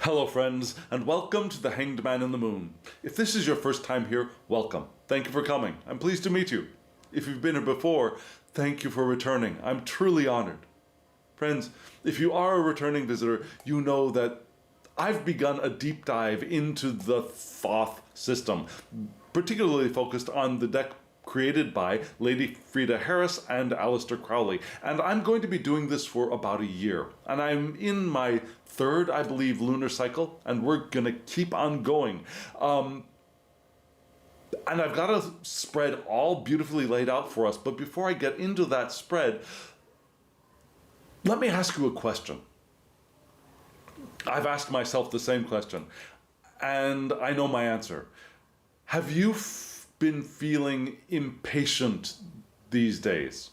Hello friends, and welcome to the Hanged Man in the Moon. If this is your first time here, welcome. Thank you for coming. I'm pleased to meet you. If you've been here before, thank you for returning. I'm truly honored. Friends, if you are a returning visitor, you know that I've begun a deep dive into the Thoth system, particularly focused on the deck created by Lady Frida Harris and Harris-Crowley. And I'm going to be doing this for about a year. And I'm in my third, I believe, lunar cycle, and we're going to keep on going. And I've got a spread all beautifully laid out for us. But before I get into that spread, let me ask you a question. I've asked myself the same question, and I know my answer. Have you been feeling impatient these days?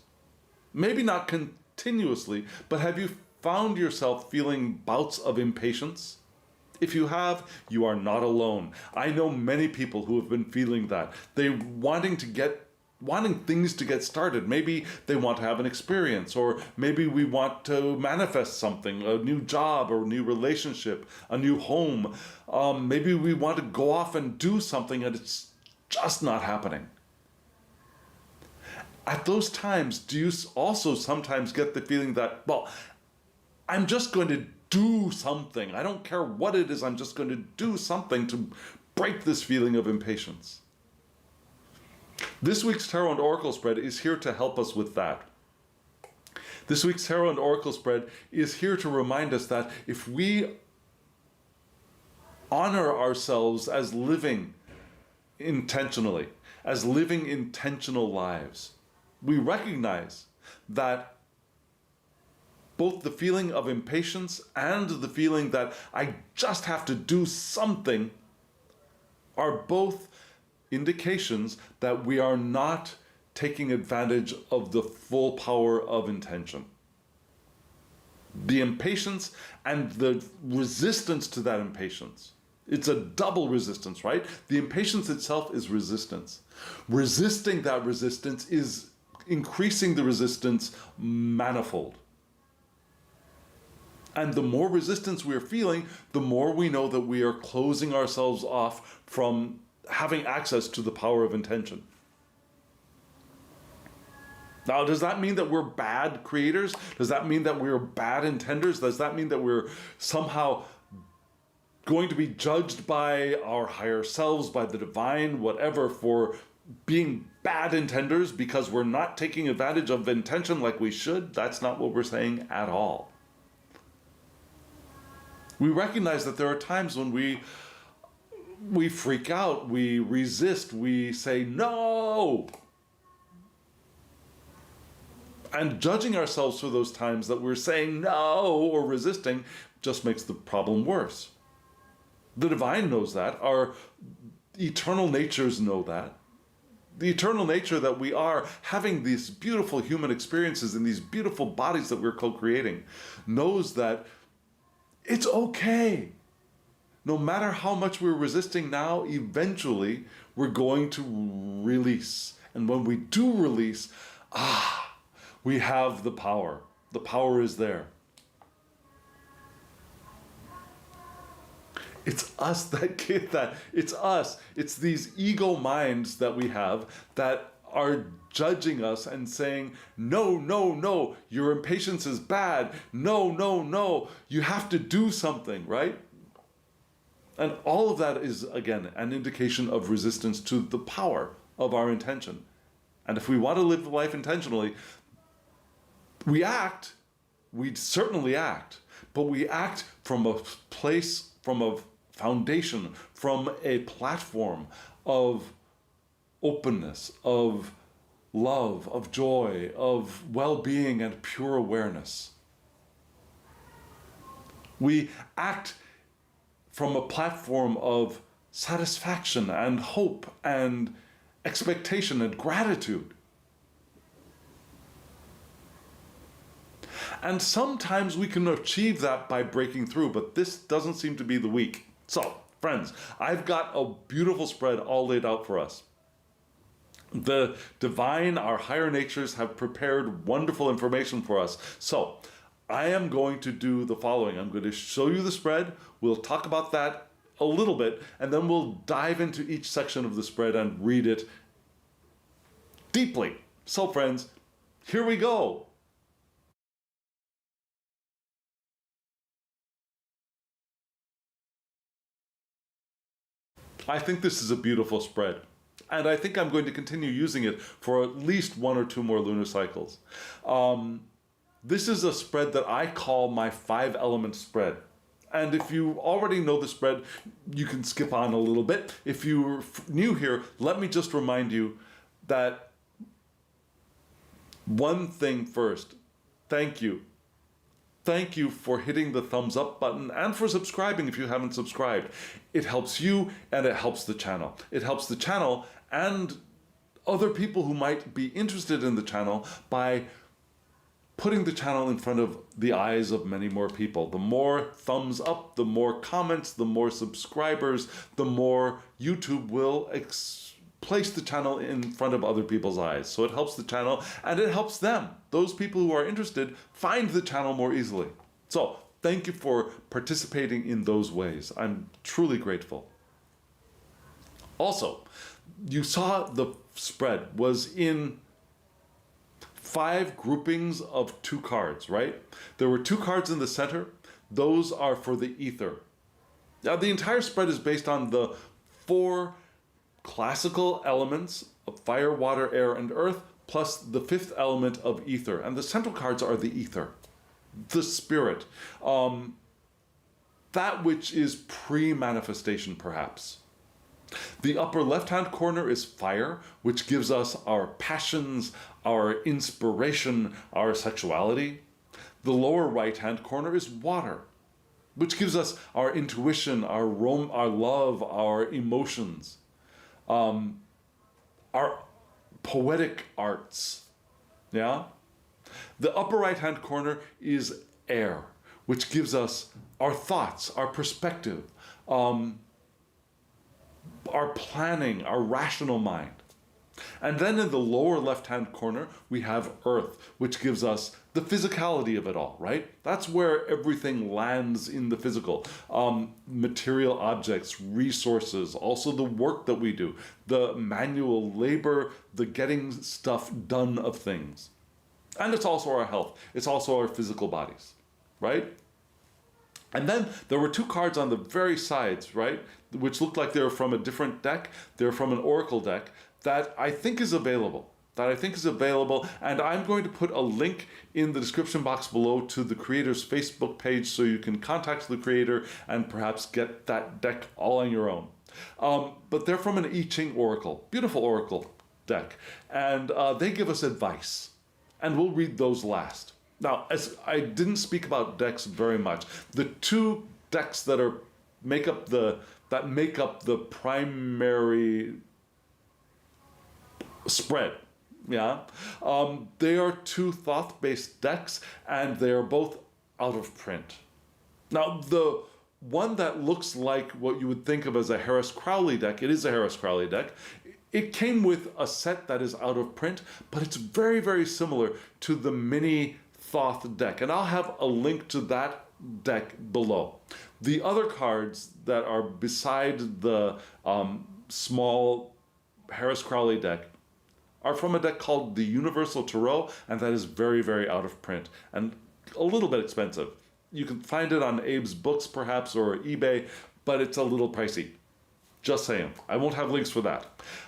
Maybe not continuously, but have you found yourself feeling bouts of impatience? If you have, you are not alone. I know many people who have been feeling that. They're wanting things to get started. Maybe they want to have an experience, or maybe we want to manifest something, a new job or a new relationship, a new home. Maybe we want to go off and do something and it's just not happening. At those times, do you also sometimes get the feeling that, well, I'm just going to do something. I don't care what it is, I'm just going to do something to break this feeling of impatience. This week's Tarot and Oracle spread is here to help us with that. This week's Tarot and Oracle spread is here to remind us that if we honor ourselves as living intentionally, as living intentional lives, we recognize that both the feeling of impatience and the feeling that I just have to do something are both indications that we are not taking advantage of the full power of intention. The impatience and the resistance to that impatience. It's a double resistance, right? The impatience itself is resistance. Resisting that resistance is increasing the resistance manifold. And the more resistance we're feeling, the more we know that we are closing ourselves off from having access to the power of intention. Now, does that mean that we're bad creators? Does that mean that we're bad intenders? Does that mean that we're somehow going to be judged by our higher selves, by the divine, whatever, for being bad intenders because we're not taking advantage of intention like we should? That's not what we're saying at all. We recognize that there are times when we freak out, we resist, we say no. And judging ourselves for those times that we're saying no or resisting just makes the problem worse. The divine knows that. Our eternal natures know that. The eternal nature that we are having these beautiful human experiences in these beautiful bodies that we're co-creating knows that it's okay. No matter how much we're resisting now, eventually we're going to release. And when we do release, we have the power. The power is there. It's us that get that. It's us. It's these ego minds that we have that are judging us and saying, no, no, no, your impatience is bad. No, no, no, you have to do something, right? And all of that is, again, an indication of resistance to the power of our intention. And if we want to live life intentionally, we certainly act, but we act from a place, from a foundation, from a platform of openness, of love, of joy, of well-being and pure awareness. We act from a platform of satisfaction and hope and expectation and gratitude. And sometimes we can achieve that by breaking through, but this doesn't seem to be the week. So, friends, I've got a beautiful spread all laid out for us. The divine, our higher natures, have prepared wonderful information for us. So, I am going to do the following. I'm going to show you the spread. We'll talk about that a little bit, and then we'll dive into each section of the spread and read it deeply. So friends, here we go. I think this is a beautiful spread, and I think I'm going to continue using it for at least 1 or 2 more lunar cycles. This is a spread that I call my 5-element spread. And if you already know the spread, you can skip on a little bit. If you're new here, let me just remind you that one thing first. Thank you. Thank you for hitting the thumbs up button and for subscribing if you haven't subscribed. It helps you and it helps the channel. It helps the channel and other people who might be interested in the channel by putting the channel in front of the eyes of many more people. The more thumbs up, the more comments, the more subscribers, the more YouTube will place the channel in front of other people's eyes. So it helps the channel and it helps them. Those people who are interested find the channel more easily. So thank you for participating in those ways. I'm truly grateful. Also, you saw the spread was in 5 groupings of 2 cards, right? There were 2 cards in the center. Those are for the ether. Now, the entire spread is based on the 4 classical elements of fire, water, air, and earth, plus the 5th element of ether. And the central cards are the ether, the spirit, that which is pre-manifestation, perhaps. The upper left-hand corner is fire, which gives us our passions, our inspiration, our sexuality. The lower right-hand corner is water, which gives us our intuition, our love, our emotions, our poetic arts. Yeah? The upper right-hand corner is air, which gives us our thoughts, our perspective, our planning, our rational mind. And then in the lower left-hand corner, we have earth, which gives us the physicality of it all, right? That's where everything lands in the physical. Material objects, resources, also the work that we do, the manual labor, the getting stuff done of things. And it's also our health. It's also our physical bodies, right? And then there were 2 cards on the very sides, right? Which looked like they were from a different deck. They're from an oracle deck that I think is available. And I'm going to put a link in the description box below to the creator's Facebook page so you can contact the creator and perhaps get that deck all on your own. But they're from an I-Ching oracle, beautiful oracle deck. And they give us advice. And we'll read those last. Now, as I didn't speak about decks very much, the 2 decks that make up the primary spread, yeah, they are 2 Thoth-based decks, and they are both out of print. Now, the one that looks like what you would think of as a Harris-Crowley deck, it is a Harris-Crowley deck. It came with a set that is out of print, but it's very, very similar to the mini Thoth deck, and I'll have a link to that deck below. The other cards that are beside the small Harris-Crowley deck are from a deck called the Universal Tarot, and that is very, very out of print and a little bit expensive. You can find it on Abe's Books perhaps or eBay, but it's a little pricey. Just saying. I won't have links for that.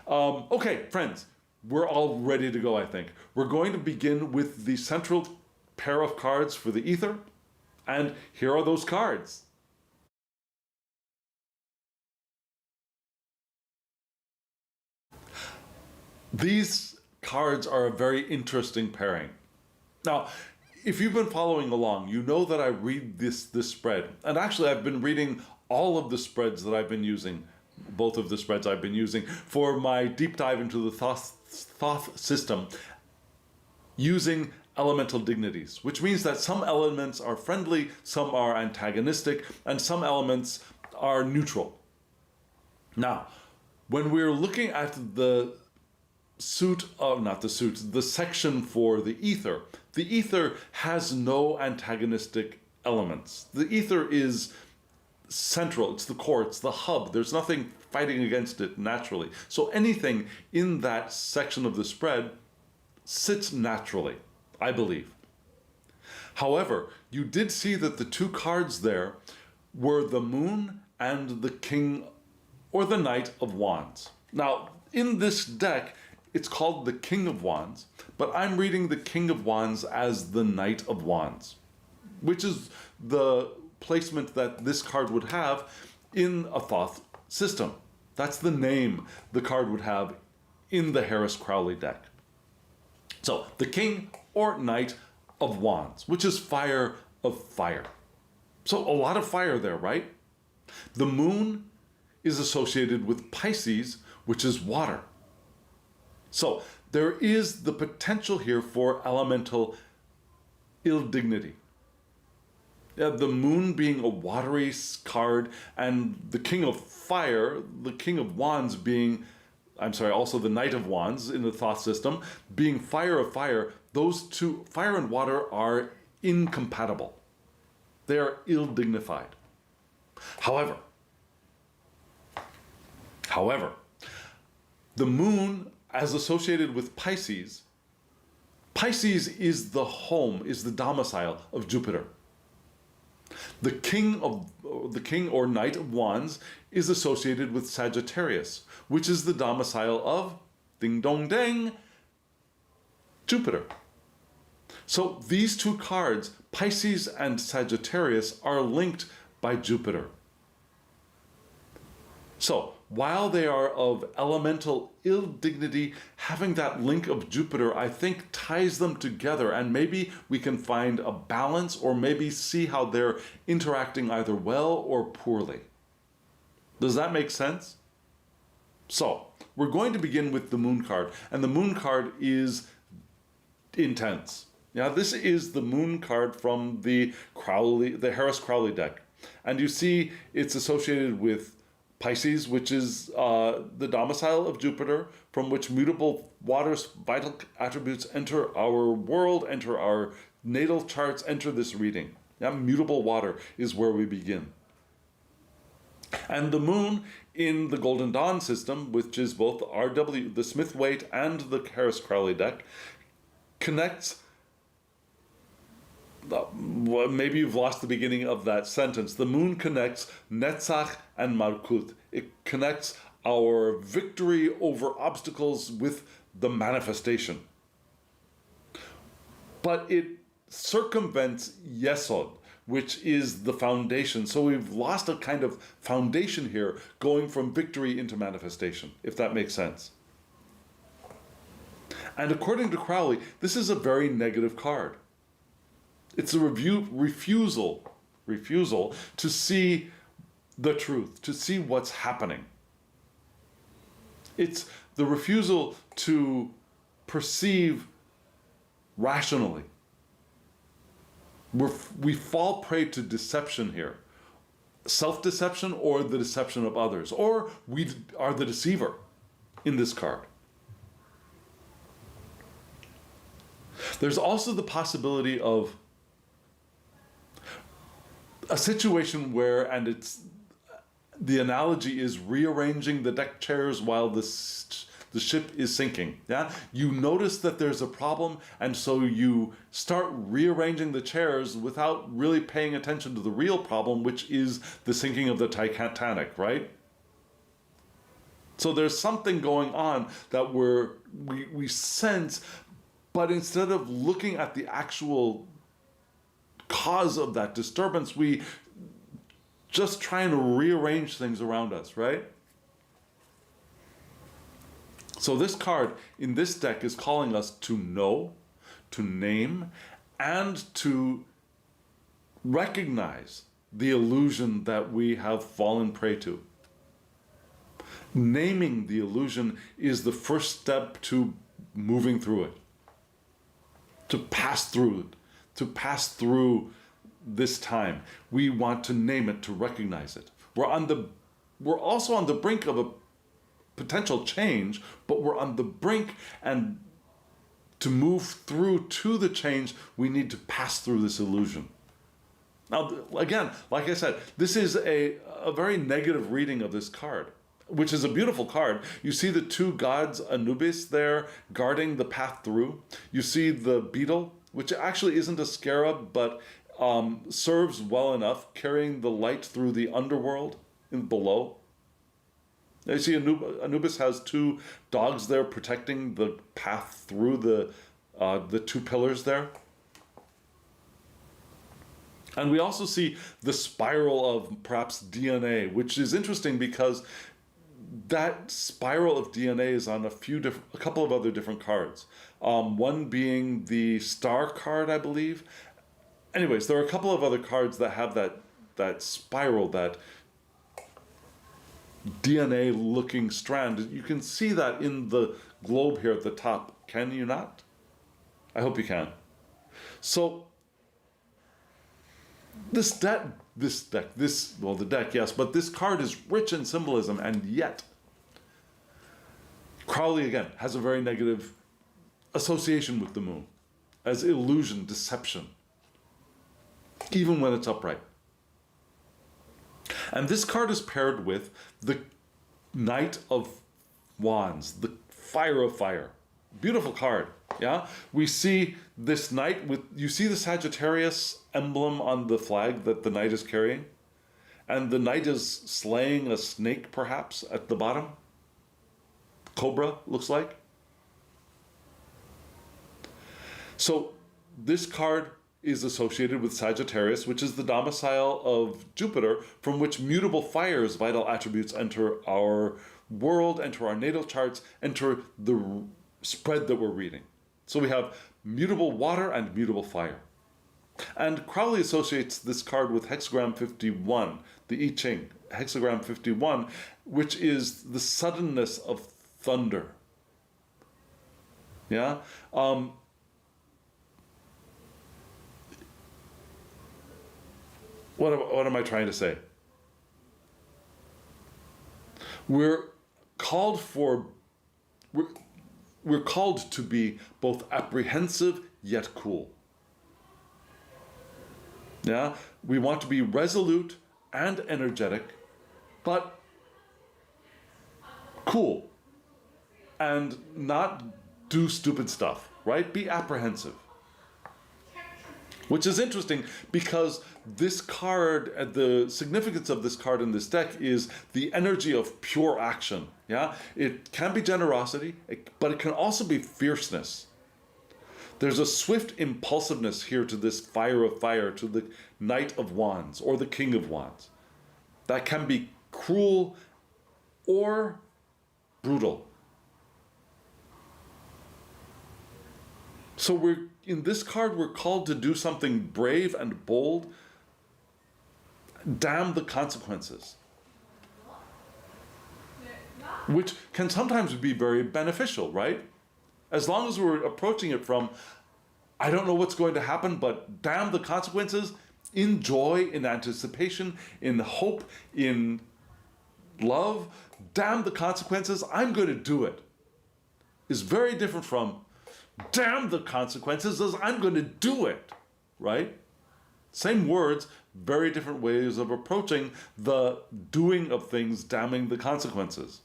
Okay, friends, we're all ready to go, I think. We're going to begin with the central pair of cards for the ether, and here are those cards. These cards are a very interesting pairing. Now, if you've been following along, you know that I read this spread, and actually I've been reading all of the spreads that I've been using, both of the spreads I've been using for my deep dive into the Thoth system, using elemental dignities, which means that some elements are friendly, some are antagonistic, and some elements are neutral. Now, when we're looking at the the section for the ether. The ether has no antagonistic elements. The ether is central, it's the core, it's the hub. There's nothing fighting against it naturally. So anything in that section of the spread sits naturally, I believe. However, you did see that the two cards there were the Moon and the King or the Knight of Wands. Now, in this deck, it's called the King of Wands, but I'm reading the King of Wands as the Knight of Wands, which is the placement that this card would have in a Thoth system. That's the name the card would have in the Harris-Crowley deck. So, the King or Knight of Wands, which is fire of fire. So, a lot of fire there, right? The Moon is associated with Pisces, which is water. So, there is the potential here for elemental indignity. The Moon being a watery card, and the King of Fire, the King of Wands being, also the Knight of Wands in the Thoth system, being fire of fire. Those two, fire and water, are incompatible. They are ill-dignified. However, the Moon, as associated with Pisces, Pisces is the home, is the domicile of Jupiter. The King or Knight of Wands is associated with Sagittarius, which is the domicile of, ding dong ding, Jupiter. So these two cards, Pisces and Sagittarius, are linked by Jupiter. So while they are of elemental indignity, having that link of Jupiter, I think, ties them together, and maybe we can find a balance, or maybe see how they're interacting either well or poorly. Does that make sense? So we're going to begin with the Moon card, and the Moon card is intense. Now, this is the Moon card from the Harris-Crowley deck, and you see it's associated with Pisces, which is the domicile of Jupiter, from which mutable water's vital attributes enter our world, enter our natal charts, enter this reading. Now, mutable water is where we begin. And the Moon in the Golden Dawn system, which is both the Smith-Waite and the Harris-Crowley deck, connects. Maybe you've lost the beginning of that sentence. The Moon connects Netzach and Malkut. It connects our victory over obstacles with the manifestation. But it circumvents Yesod, which is the foundation. So we've lost a kind of foundation here, going from victory into manifestation, if that makes sense. And according to Crowley, this is a very negative card. It's a refusal to see the truth, to see what's happening. It's the refusal to perceive rationally. We fall prey to deception here. Self-deception or the deception of others. Or we are the deceiver in this card. There's also the possibility of a situation where, and the analogy is rearranging the deck chairs while the ship is sinking. Yeah, you notice that there's a problem, and so you start rearranging the chairs without really paying attention to the real problem, which is the sinking of the Titanic, right? So there's something going on that we sense, but instead of looking at the actual cause of that disturbance, we just trying to rearrange things around us, right? So this card in this deck is calling us to know, to name, and to recognize the illusion that we have fallen prey to. Naming the illusion is the first step to moving through it, to pass through it. To pass through this time. We want to name it, to recognize it. We're also on the brink of potential change, but we're on the brink, and to move through to the change, we need to pass through this illusion. Now, again, like I said, this is a very negative reading of this card, which is a beautiful card. You see the two gods Anubis there guarding the path through. You see the beetle, which actually isn't a scarab, but serves well enough, carrying the light through the underworld below. You see Anubis has two dogs there protecting the path through the two pillars there. And we also see the spiral of perhaps DNA, which is interesting because that spiral of DNA is on a couple of other different cards. One being the star card, I believe. Anyways, there are a couple of other cards that have that spiral, that DNA-looking strand. You can see that in the globe here at the top. Can you not? I hope you can. So the deck, yes, but this card is rich in symbolism, and yet Crowley, again, has a very negative association with the moon as illusion, deception, even when it's upright. And this card is paired with the Knight of Wands, the Fire of Fire. Beautiful card, yeah? We see this knight with, you see the Sagittarius emblem on the flag that the knight is carrying? And the knight is slaying a snake, perhaps, at the bottom. Cobra, looks like. So this card is associated with Sagittarius, which is the domicile of Jupiter, from which mutable fire's vital attributes enter our world, enter our natal charts, enter the spread that we're reading. So we have mutable water and mutable fire. And Crowley associates this card with hexagram 51, the I-Ching, hexagram 51, which is the suddenness of thunder. Yeah? What am I trying to say? We're called to be both apprehensive yet cool. Yeah? We want to be resolute and energetic, but cool. And not do stupid stuff, right? Be apprehensive. Which is interesting because this card, the significance of this card in this deck is the energy of pure action. Yeah, it can be generosity, but it can also be fierceness. There's a swift impulsiveness here to this Fire of Fire, to the Knight of Wands or the King of Wands. That can be cruel or brutal. So in this card, we're called to do something brave and bold. Damn the consequences. Which can sometimes be very beneficial, right? As long as we're approaching it from, I don't know what's going to happen, but damn the consequences, in joy, in anticipation, in hope, in love, damn the consequences, I'm going to do it, is very different from, damn the consequences, as I'm going to do it, right? Same words, very different ways of approaching the doing of things, damning the consequences.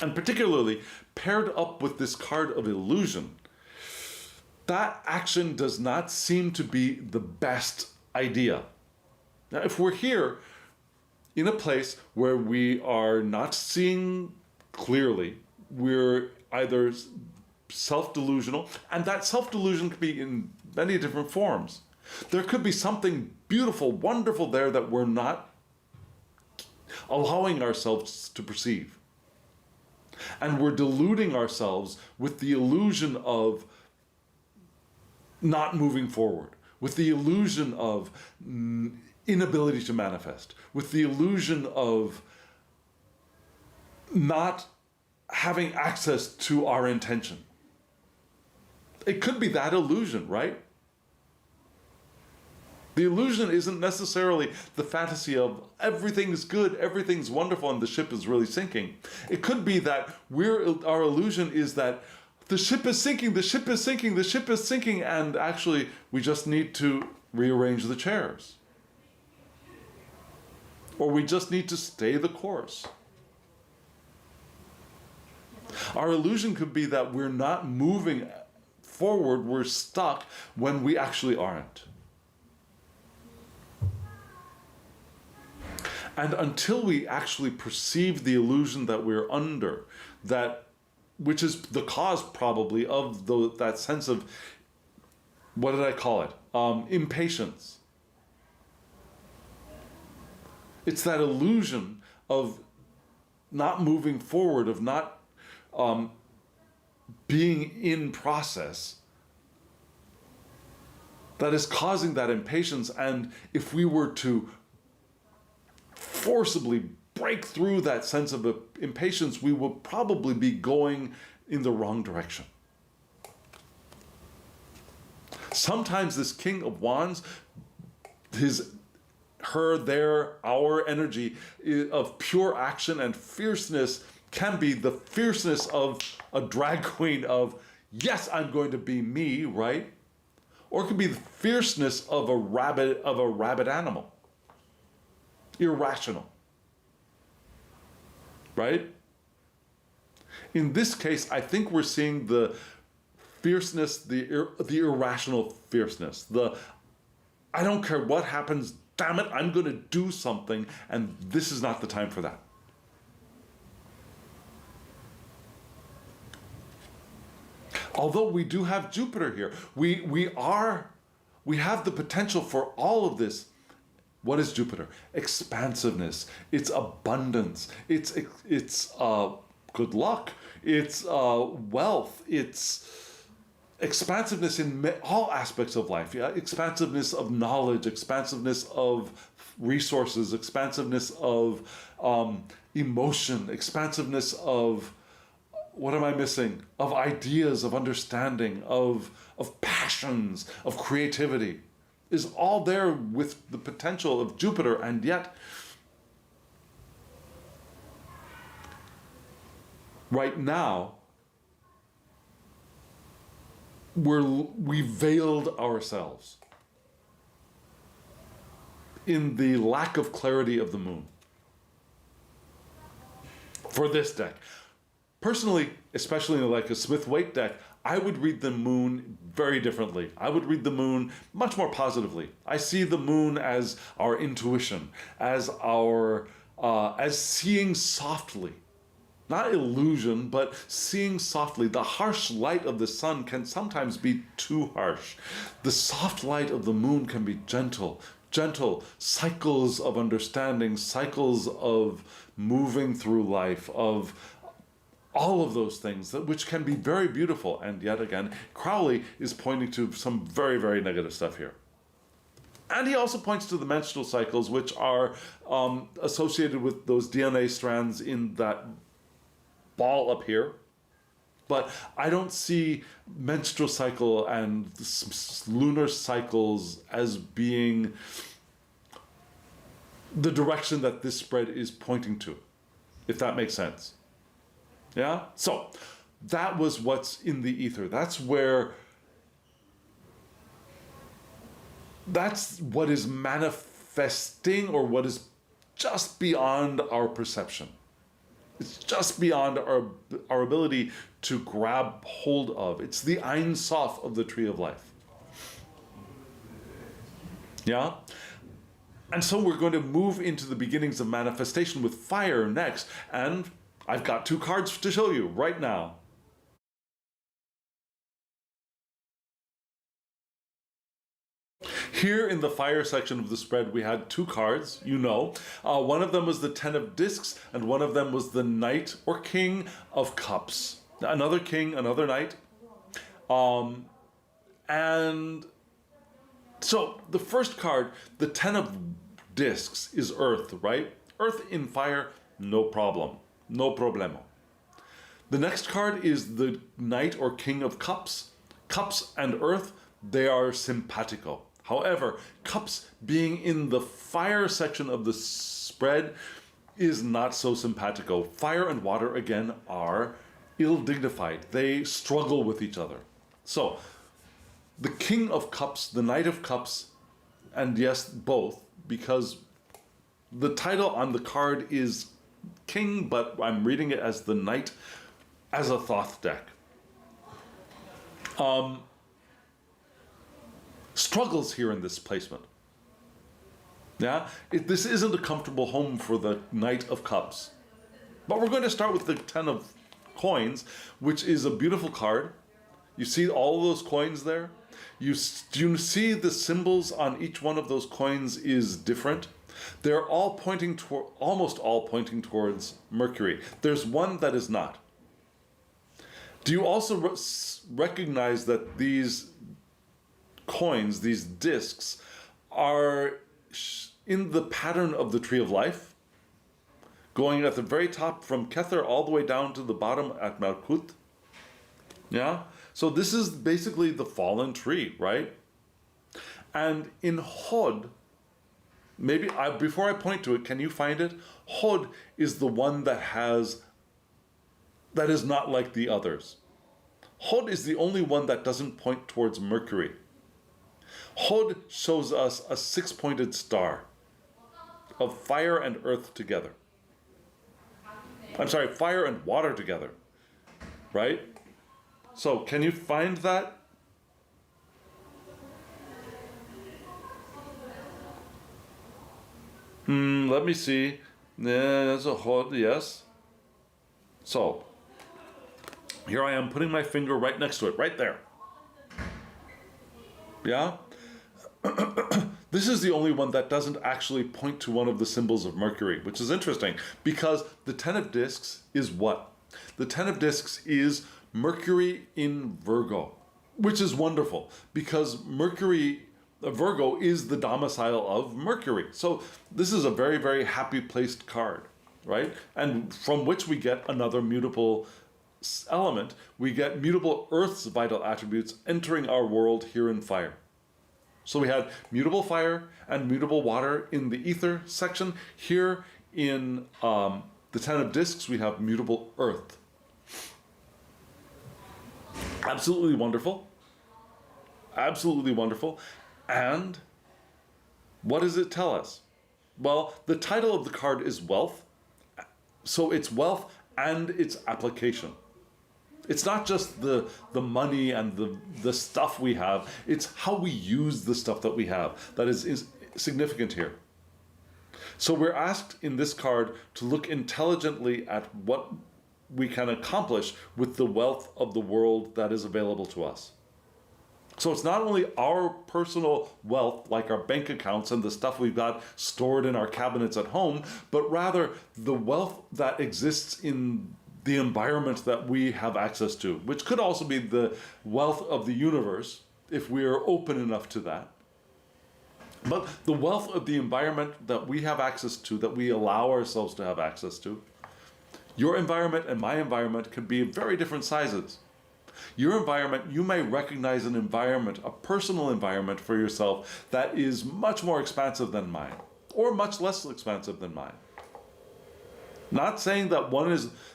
And particularly paired up with this card of illusion, that action does not seem to be the best idea. Now, if we're here in a place where we are not seeing clearly, we're either self-delusional, and that self-delusion could be in many different forms. There could be something beautiful, wonderful there that we're not allowing ourselves to perceive. And we're deluding ourselves with the illusion of not moving forward, with the illusion of inability to manifest, with the illusion of not having access to our intention. It could be that illusion, right? The illusion isn't necessarily the fantasy of everything's good, everything's wonderful, and the ship is really sinking. It could be that our illusion is that the ship is sinking, the ship is sinking, the ship is sinking, and actually we just need to rearrange the chairs. Or we just need to stay the course. Our illusion could be that we're not moving forward, we're stuck when we actually aren't. And until we actually perceive the illusion that we're under, which is the cause probably of that sense of, what did I call it? Impatience. It's that illusion of not moving forward, of not being in process, that is causing that impatience. And if we were to forcibly break through that sense of impatience, we will probably be going in the wrong direction. Sometimes this King of Wands, our energy of pure action and fierceness can be the fierceness of a drag queen of, yes, I'm going to be me, right? Or it could be the fierceness of a rabid animal. Irrational. Right? In this case, I think we're seeing the fierceness, the irrational fierceness. I don't care what happens, damn it, I'm going to do something, and this is not the time for that. Although we do have Jupiter here, we have the potential for all of this. What is Jupiter? Expansiveness. It's abundance. It's good luck. It's wealth. It's expansiveness in all aspects of life. Yeah, expansiveness of knowledge. Expansiveness of resources. Expansiveness of emotion. Expansiveness of, what am I missing? Of ideas, of understanding, of passions, of creativity, is all there with the potential of Jupiter. And yet, right now, we veiled ourselves in the lack of clarity of the moon for this deck. Personally, especially like a Smith-Waite deck, I would read the moon very differently. I would read the moon much more positively. I see the moon as our intuition, as as seeing softly. Not illusion, but seeing softly. The harsh light of the sun can sometimes be too harsh. The soft light of the moon can be gentle, cycles of understanding, cycles of moving through life, of all of those things, which can be very beautiful. And yet again, Crowley is pointing to some very, very negative stuff here. And he also points to the menstrual cycles, which are associated with those DNA strands in that ball up here. But I don't see menstrual cycle and lunar cycles as being the direction that this spread is pointing to, if that makes sense. Yeah? So that was what's in the ether. That's what is manifesting, or what is just beyond our perception. It's just beyond our ability to grab hold of. It's the Ein Sof of the tree of life. Yeah? And so we're going to move into the beginnings of manifestation with fire next. And I've got two cards to show you right now. Here in the fire section of the spread, we had two cards, you know. One of them was the Ten of Discs, and one of them was the Knight or King of Cups. Another king, another knight. And so the first card, the Ten of Discs, is Earth, right? Earth in fire, no problem. No problemo. The next card is the Knight or King of Cups. Cups and Earth, they are simpatico. However, cups being in the fire section of the spread is not so simpatico. Fire and water, again, are ill-dignified. They struggle with each other. So, the King of Cups, the Knight of Cups, and yes, both, because the title on the card is King, but I'm reading it as the Knight, as a Thoth deck. Struggles here in this placement. Yeah, this isn't a comfortable home for the Knight of Cups. But we're going to start with the 10 of Coins, which is a beautiful card. You see all those coins there? You see the symbols on each one of those coins is different. They're all pointing toward, almost all pointing towards Mercury. There's one that is not. Do you also recognize that these coins, these discs, are in the pattern of the Tree of Life, going at the very top from Kether all the way down to the bottom at Malkut? Yeah? So this is basically the fallen tree, right? And in Hod, maybe before I point to it, can you find it? Hod is the one that is not like the others. Hod is the only one that doesn't point towards Mercury. Hod shows us a 6-pointed star of fire and earth together. I'm sorry, fire and water together, right? So can you find that? Let me see. There's a Hod, yes. So, here I am putting my finger right next to it, right there. Yeah? This is the only one that doesn't actually point to one of the symbols of Mercury, which is interesting, because the 10 of Discs is what? The 10 of Discs is Mercury in Virgo, which is wonderful, because Virgo is the domicile of Mercury. So this is a very, very happy placed card, right? And from which we get another mutable element. We get mutable Earth's vital attributes entering our world here in fire. So we had mutable fire and mutable water in the ether section. Here in the 10 of Discs, we have mutable earth. Absolutely wonderful. Absolutely wonderful. And what does it tell us? Well, the title of the card is Wealth. So it's wealth and its application. It's not just the money and the stuff we have, it's how we use the stuff that we have that is significant here. So we're asked in this card to look intelligently at what we can accomplish with the wealth of the world that is available to us. So it's not only our personal wealth, like our bank accounts and the stuff we've got stored in our cabinets at home, but rather the wealth that exists in the environment that we have access to, which could also be the wealth of the universe, if we are open enough to that. But the wealth of the environment that we have access to, that we allow ourselves to have access to, your environment and my environment can be very different sizes. Your environment, you may recognize an environment, a personal environment for yourself that is much more expansive than mine, or much less expansive than mine. Not saying that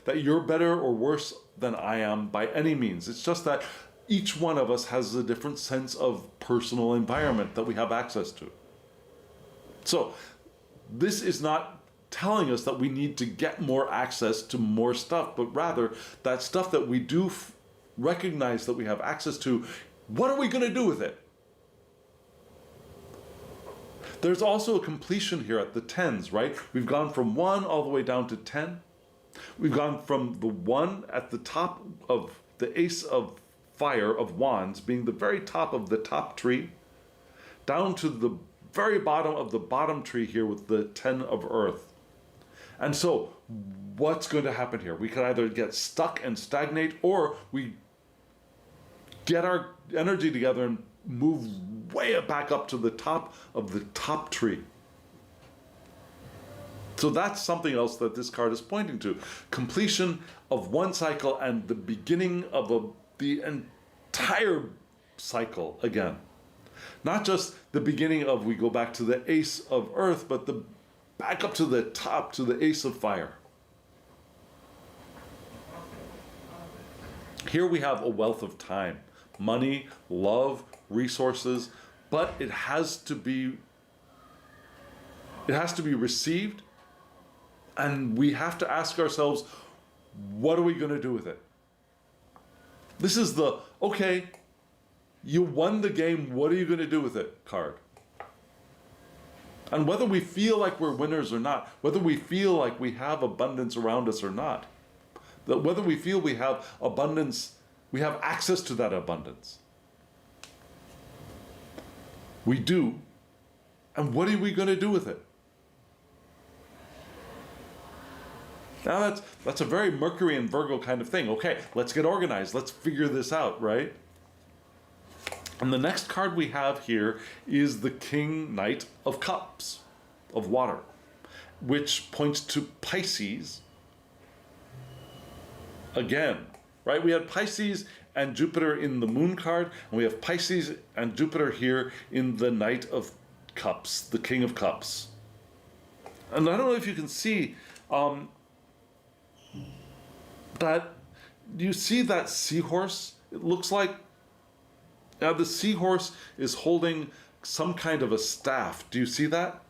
that you're better or worse than I am by any means. It's just that each one of us has a different sense of personal environment that we have access to. So this is not telling us that we need to get more access to more stuff, but rather that stuff that we do recognize that we have access to, what are we going to do with it? There's also a completion here at the 10s, right? We've gone from 1 all the way down to 10. We've gone from the 1 at the top of the Ace of Fire of Wands being the very top of the top tree, down to the very bottom of the bottom tree here with the 10 of Earth. And so what's going to happen here? We could either get stuck and stagnate, or we get our energy together and move way back up to the top of the top tree. So that's something else that this card is pointing to. Completion of one cycle and the beginning of the entire cycle again. Not just the beginning of we go back to the ace of earth, but the back up to the top to the ace of fire. Here we have a wealth of time, money, love, resources, but it has to be received, and we have to ask ourselves, what are we going to do with it? This is the, okay, you won the game, what are you going to do with it card. And whether we feel like we're winners or not, whether we feel like we have abundance around us or not, that whether we feel we have abundance, we have access to that abundance. We do. And what are we going to do with it? Now that's a very Mercury and Virgo kind of thing. Okay, let's get organized. Let's figure this out, right? And the next card we have here is the King Knight of Cups, of water, which points to Pisces. Again, right? We had Pisces and Jupiter in the Moon card, and we have Pisces and Jupiter here in the Knight of Cups, the King of Cups. And I don't know if you can see that, you see that seahorse? It looks like, now the seahorse is holding some kind of a staff. Do you see that?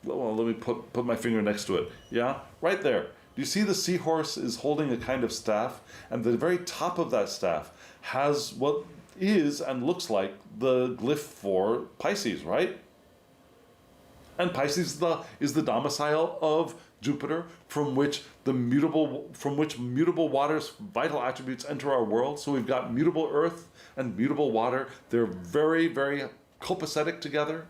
Well, let me put my finger next to it. Yeah, right there. Do you see the seahorse is holding a kind of staff? And the very top of that staff has what is and looks like the glyph for Pisces, right? And Pisces is the domicile of Jupiter, from which mutable water's vital attributes enter our world. So we've got mutable earth and mutable water. They're very, very copacetic together.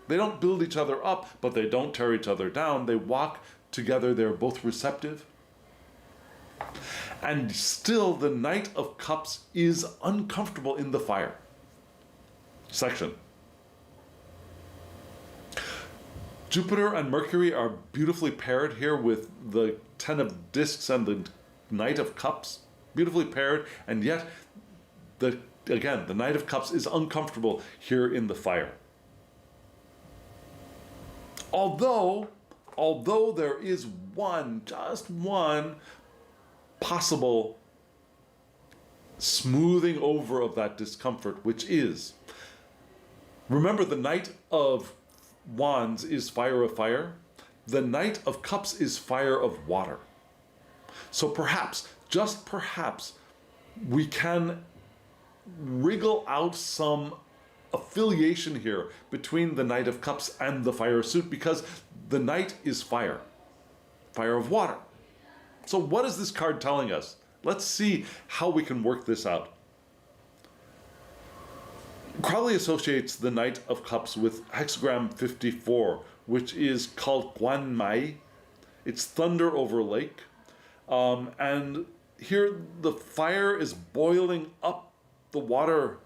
They don't build each other up, but they don't tear each other down. They walk together. They're both receptive. And still, the Knight of Cups is uncomfortable in the fire section. Jupiter and Mercury are beautifully paired here with the Ten of Discs and the Knight of Cups. Beautifully paired, and yet, the Knight of Cups is uncomfortable here in the fire. Although there is just one possible smoothing over of that discomfort, which is, remember, the Knight of Wands is fire of fire. The Knight of Cups is fire of water. So perhaps, just perhaps, we can wriggle out some affiliation here between the Knight of Cups and the fire suit, because the Knight is fire of water. So what is this card telling us? Let's see how we can work this out. Crowley associates the Knight of Cups with hexagram 54, which is called Guan Mai. It's thunder over lake. And here the fire is boiling up the water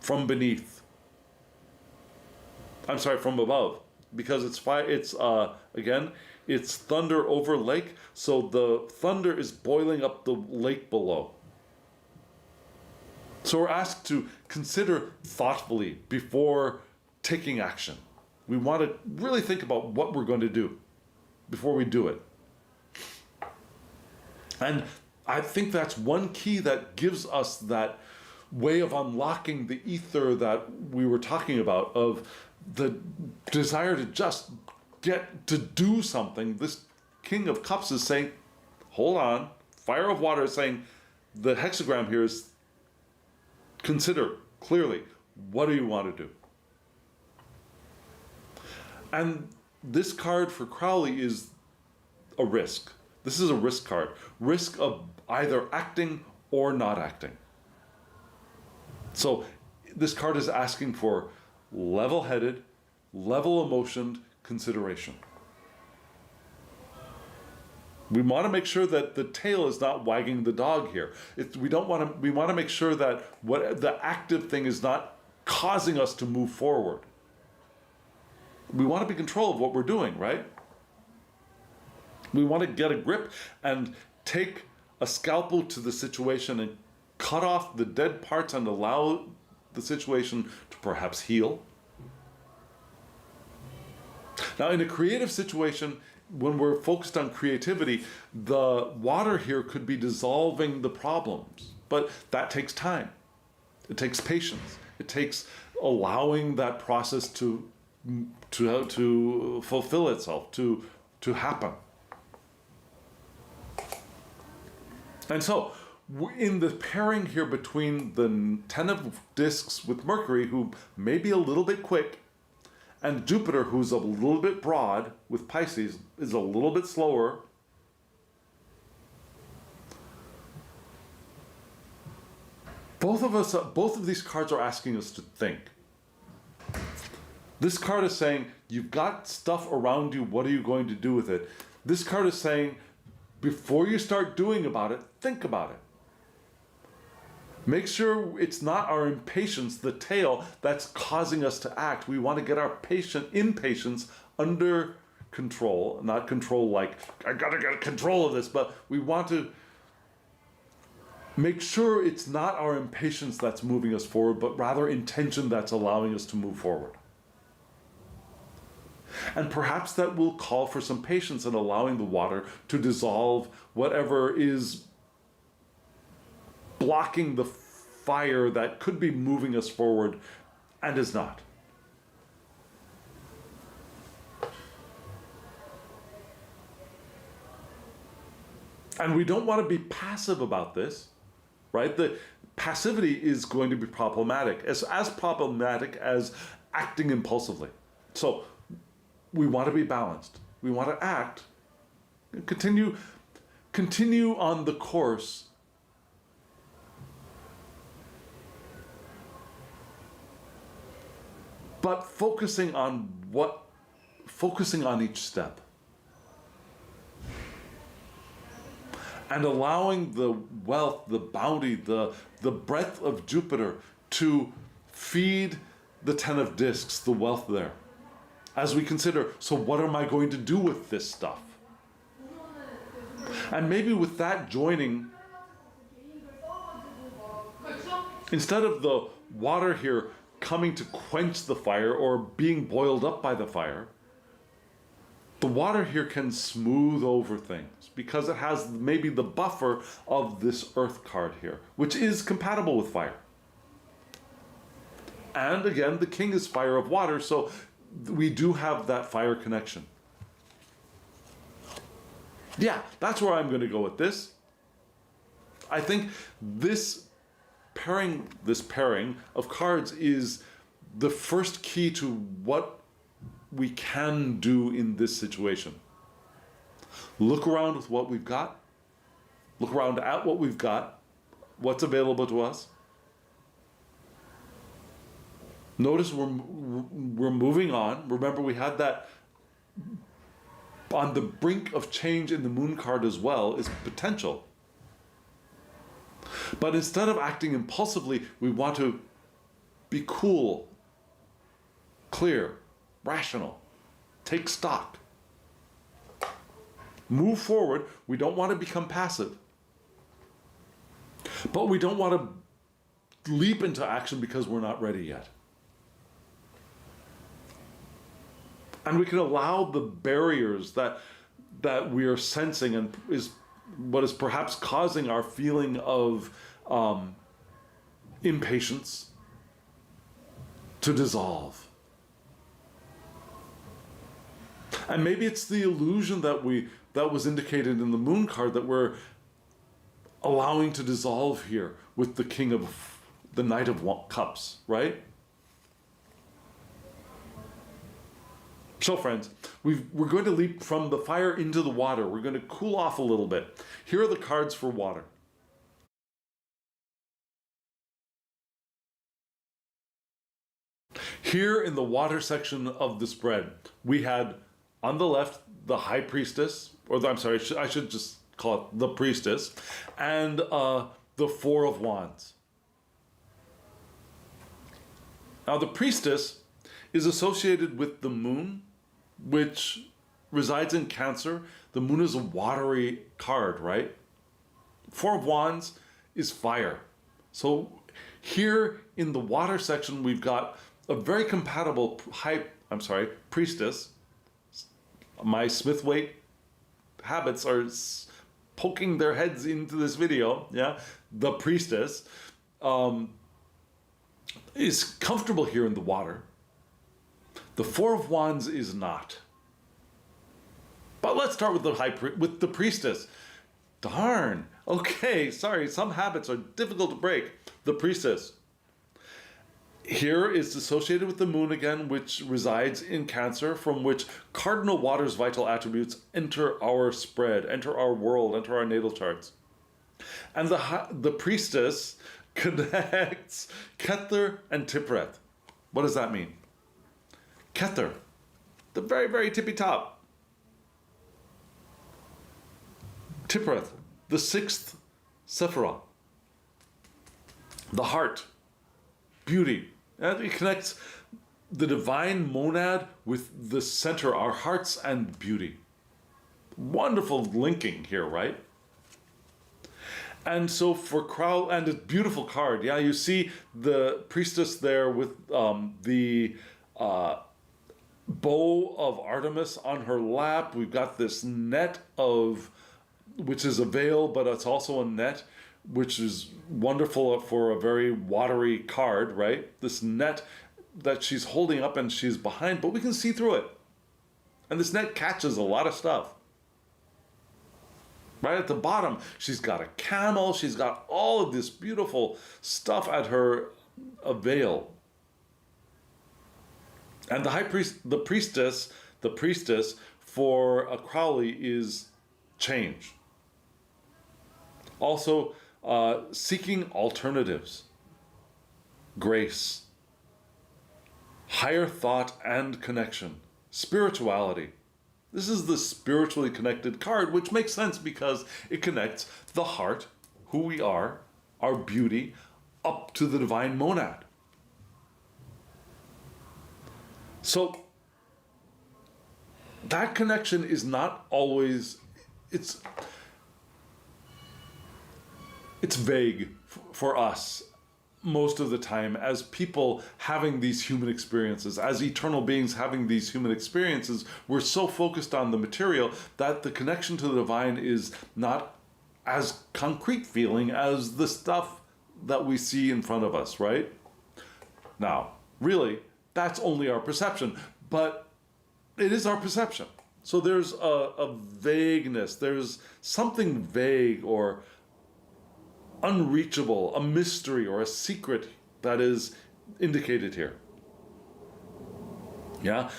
from beneath. I'm sorry, from above, because it's fire. It's thunder over lake, so the thunder is boiling up the lake below. So we're asked to consider thoughtfully before taking action. We want to really think about what we're going to do before we do it. And I think that's one key that gives us that way of unlocking the ether that we were talking about, of the desire to just get to do something. This King of Cups is saying, hold on. Fire of Water is saying, the hexagram here is, consider clearly, what do you want to do? And this card for Crowley is a risk. This is a risk card. Risk of either acting or not acting. So this card is asking for level-headed, level-emotioned consideration. We want to make sure that the tail is not wagging the dog here. We want to make sure that what the active thing is not causing us to move forward. We want to be in control of what we're doing, right? We want to get a grip and take a scalpel to the situation and cut off the dead parts and allow the situation to perhaps heal. Now, in a creative situation, when we're focused on creativity, the water here could be dissolving the problems, but that takes time. It takes patience. It takes allowing that process to fulfill itself, to happen. And so, in the pairing here between the Ten of Discs with Mercury, who may be a little bit quick, and Jupiter, who's a little bit broad with Pisces, is a little bit slower, both of these cards are asking us to think. This card is saying, you've got stuff around you, what are you going to do with it? This card is saying, before you start doing about it, think about it. Make sure it's not our impatience, the tail, that's causing us to act. We want to get our impatience under control. Not control like, I gotta get control of this, but we want to make sure it's not our impatience that's moving us forward, but rather intention that's allowing us to move forward. And perhaps that will call for some patience in allowing the water to dissolve whatever is blocking the fire that could be moving us forward and is not. And we don't want to be passive about this, right? The passivity is going to be problematic, as problematic as acting impulsively. So we want to be balanced. We want to act, continue on the course, but focusing on each step. And allowing the wealth, the bounty, the breadth of Jupiter to feed the Ten of Discs, the wealth there. As we consider, so what am I going to do with this stuff? And maybe with that joining, instead of the water here coming to quench the fire or being boiled up by the fire, the water here can smooth over things because it has maybe the buffer of this Earth card here, which is compatible with fire. And again, the king is fire of water, so we do have that fire connection. Yeah, that's where I'm going to go with this. I think this pairing of cards is the first key to what we can do in this situation. Look around with what we've got. Look around at what we've got, what's available to us. Notice we're moving on. Remember, we had that on the brink of change in the moon card as well is potential. But instead of acting impulsively, we want to be cool, clear, rational, take stock. Move forward. We don't want to become passive. But we don't want to leap into action because we're not ready yet. And we can allow the barriers that we are sensing and is what is perhaps causing our feeling of impatience to dissolve. And maybe it's the illusion that was indicated in the moon card that we're allowing to dissolve here with the Knight of Cups, right? So friends, we're going to leap from the fire into the water. We're going to cool off a little bit. Here are the cards for water. Here in the water section of the spread, we had on the left the High Priestess, I should just call it the Priestess, and the Four of Wands. Now the Priestess is associated with the moon, which resides in Cancer. The moon is a watery card, right? Four of Wands is fire. So here in the water section, we've got a very compatible priestess. My Smithwaite habits are poking their heads into this video. Yeah, the priestess is comfortable here in the water. The Four of Wands is not. But let's start with the priestess. Darn. Okay, sorry, some habits are difficult to break. The priestess. Here is associated with the moon again, which resides in Cancer, from which cardinal water's vital attributes enter our spread, enter our world, enter our natal charts. And the priestess connects Kether and Tiphreth. What does that mean? Kether, the very, very tippy top. Tiphreth, the sixth Sephirah. The heart, beauty. And it connects the divine monad with the center, our hearts and beauty. Wonderful linking here, right? And so for Crowley, and a beautiful card. Yeah, you see the priestess there with the bow of Artemis on her lap. We've got this net which is a veil, but it's also a net, which is wonderful for a very watery card, right? This net that she's holding up and she's behind, but we can see through it. And this net catches a lot of stuff. Right at the bottom, she's got a camel, she's got all of this beautiful stuff at her veil. And the priestess for a Crowley is change. Also, seeking alternatives, grace, higher thought and connection, spirituality. This is the spiritually connected card, which makes sense because it connects the heart, who we are, our beauty, up to the divine monad. So that connection is not always, it's vague for us most of the time as people having these human experiences, as eternal beings having these human experiences. We're so focused on the material that the connection to the divine is not as concrete feeling as the stuff that we see in front of us, right? Now, really, that's only our perception, but it is our perception. So there's a vagueness, there's something vague or unreachable, a mystery or a secret that is indicated here. Yeah?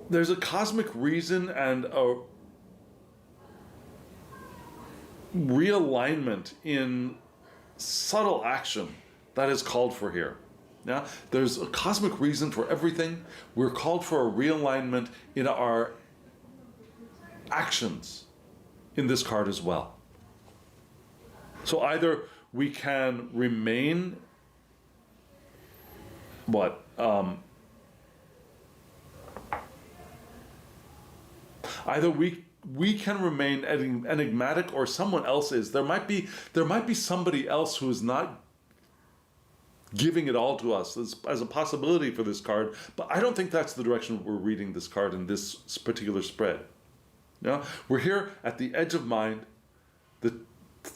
There's a cosmic reason and a realignment in subtle action that is called for here. Yeah? There's a cosmic reason for everything. We're called for a realignment in our actions in this card as well. So either we can remain either we can remain enigmatic, or someone else is. There might be somebody else who is not giving it all to us as a possibility for this card, but I don't think that's the direction we're reading this card in this particular spread. Yeah? We're here at the edge of mind. The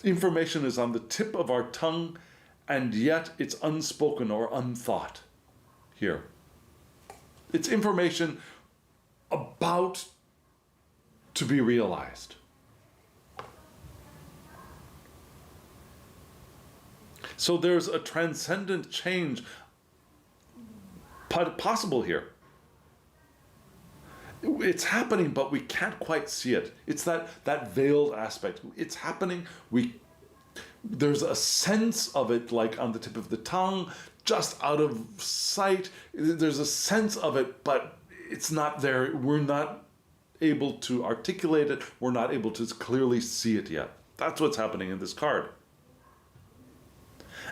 information is on the tip of our tongue, and yet it's unspoken or unthought here. It's information about to be realized. So there's a transcendent change possible here. It's happening, but we can't quite see it. It's that veiled aspect. It's happening. There's a sense of it, like on the tip of the tongue, just out of sight. There's a sense of it, but it's not there. We're not able to articulate it. We're not able to clearly see it yet. That's what's happening in this card.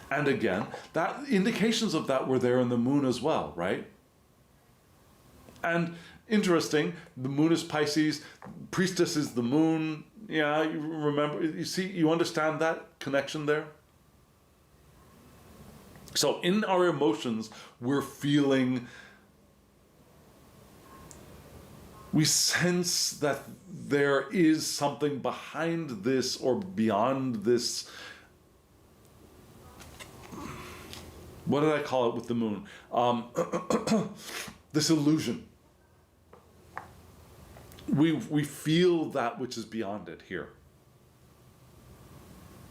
And again, that indications of that were there in the moon as well, right? And interesting, the moon is Pisces, priestess is the moon. Yeah, you remember, you see, you understand that connection there? So in our emotions, we're feeling, we sense that there is something behind this or beyond this. What did I call it with the moon? This illusion. We feel that which is beyond it here.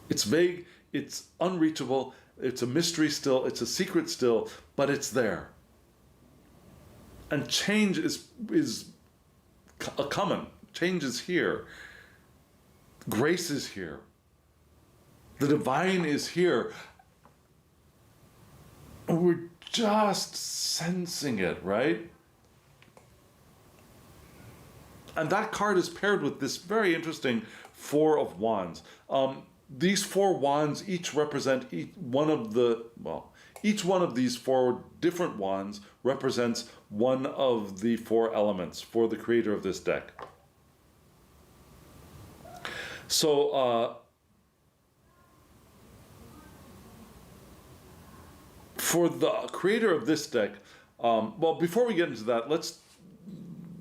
It's vague, it's unreachable, it's a mystery still, it's a secret still, but it's there. And change is coming. Change is here. Grace is here. The divine is here. We're just sensing it, right? And that card is paired with this very interesting Four of Wands. These four wands each represent each one of these four different wands represents one of the four elements for the creator of this deck. So, for the creator of this deck, well, before we get into that, let's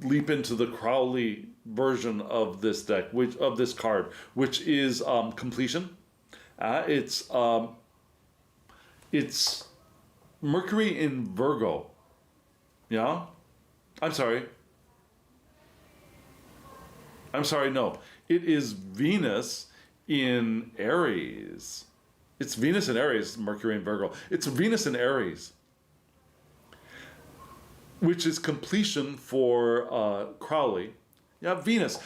leap into the Crowley version of this deck, of this card, which is completion. It's Mercury in Virgo. Yeah? I'm sorry, no. It is Venus in Aries. It's Venus in Aries, Mercury in Virgo. It's Venus in Aries, which is completion for Crowley. Yeah, Venus.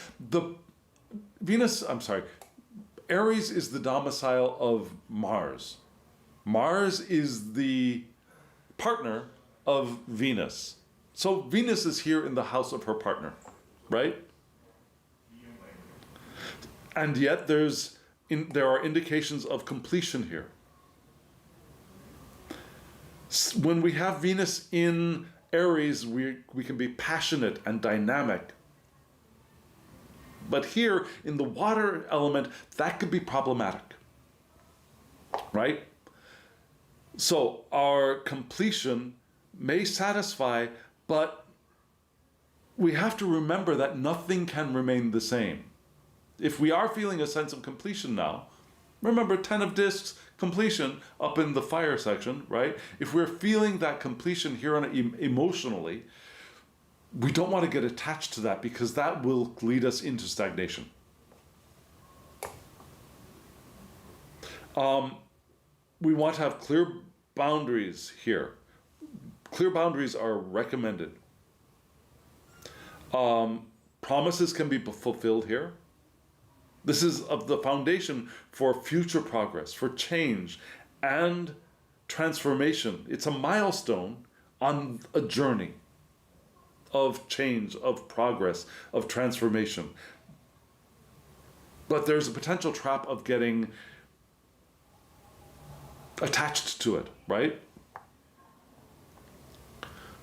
Aries is the domicile of Mars. Mars is the partner of Venus. So Venus is here in the house of her partner, right? And yet there are indications of completion here. When we have Venus in Aries, we can be passionate and dynamic. But here, in the water element, that could be problematic, right? So our completion may satisfy, but we have to remember that nothing can remain the same. If we are feeling a sense of completion now, remember 10 of discs, completion up in the fire section, right? If we're feeling that completion here emotionally, we don't want to get attached to that because that will lead us into stagnation. We want to have clear boundaries here. Clear boundaries are recommended. Promises can be fulfilled here. This is of the foundation for future progress, for change and transformation. It's a milestone on a journey of change, of progress, of transformation. But there's a potential trap of getting attached to it, right?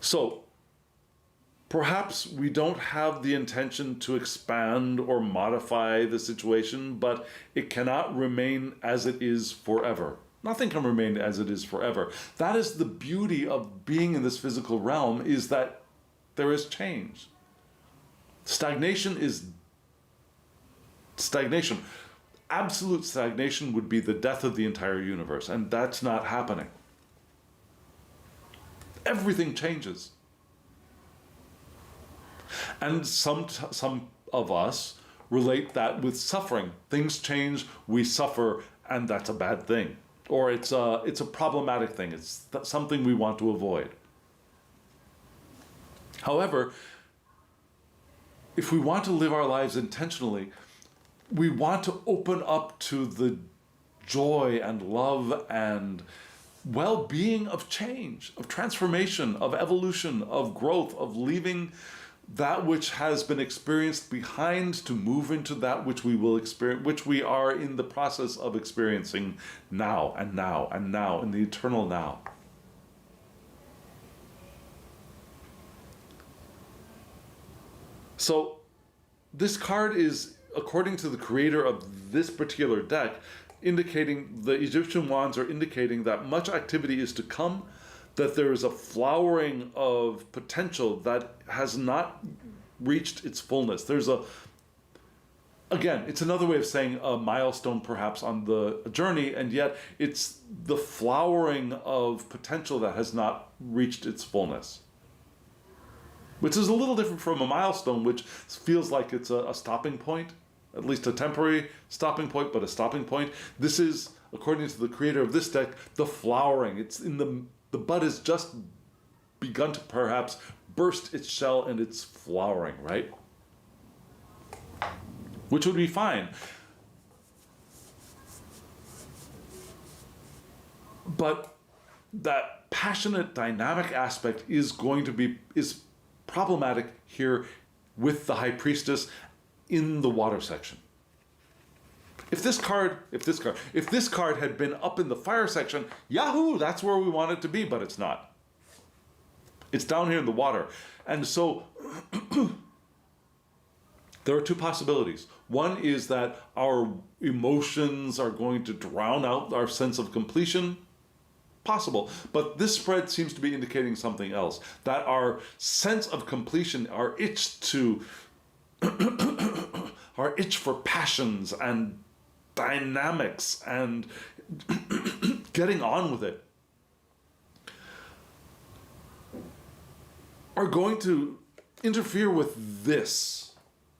So perhaps we don't have the intention to expand or modify the situation, but it cannot remain as it is forever. Nothing can remain as it is forever. That is the beauty of being in this physical realm, is that there is change. Stagnation is stagnation. Absolute stagnation would be the death of the entire universe, and that's not happening. Everything changes. And some of us relate that with suffering. Things change, we suffer, and that's a bad thing. Or it's a problematic thing. It's something we want to avoid. However, if we want to live our lives intentionally, we want to open up to the joy and love and well-being of change, of transformation, of evolution, of growth, of leaving that which has been experienced behind to move into that which we will experience, which we are in the process of experiencing now and now and now, in the eternal now. So this card is, according to the creator of this particular deck, indicating, the Egyptian wands are indicating that much activity is to come, that there is a flowering of potential that has not reached its fullness. There's again, it's another way of saying a milestone perhaps on the journey, and yet it's the flowering of potential that has not reached its fullness. Which is a little different from a milestone, which feels like it's a stopping point, at least a temporary stopping point, but a stopping point. This is, according to the creator of this deck, the flowering. It's in the bud has just begun to perhaps burst its shell and it's flowering, right? Which would be fine. But that passionate, dynamic aspect is problematic here with the High Priestess in the water section. If this card had been up in the fire section, yahoo, that's where we want it to be, but it's not. It's down here in the water. And so there are two possibilities. One is that our emotions are going to drown out our sense of completion. Possible. But this spread seems to be indicating something else. That our sense of completion, our itch for passions and dynamics and getting on with it, are going to interfere with this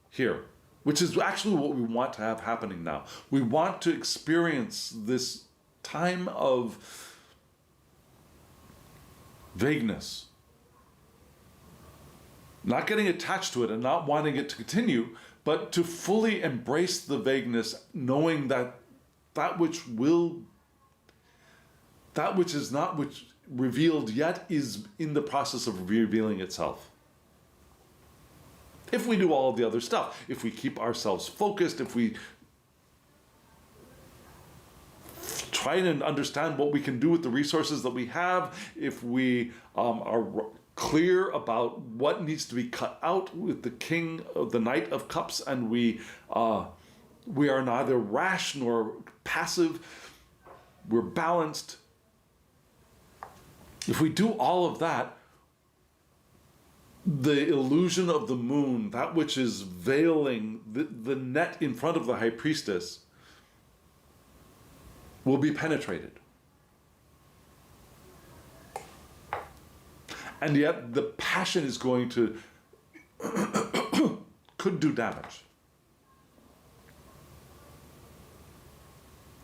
here, which is actually what we want to have happening now. We want to experience this time of vagueness, not getting attached to it and not wanting it to continue, but to fully embrace the vagueness, knowing that that which is not revealed yet is in the process of revealing itself. If we do all of the other stuff, if we keep ourselves focused, if we try and understand what we can do with the resources that we have, if we are clear about what needs to be cut out with the Knight of Cups, and we are neither rash nor passive, we're balanced. If we do all of that, the illusion of the moon, that which is veiling the net in front of the High Priestess, will be penetrated. And yet the passion is going to could do damage.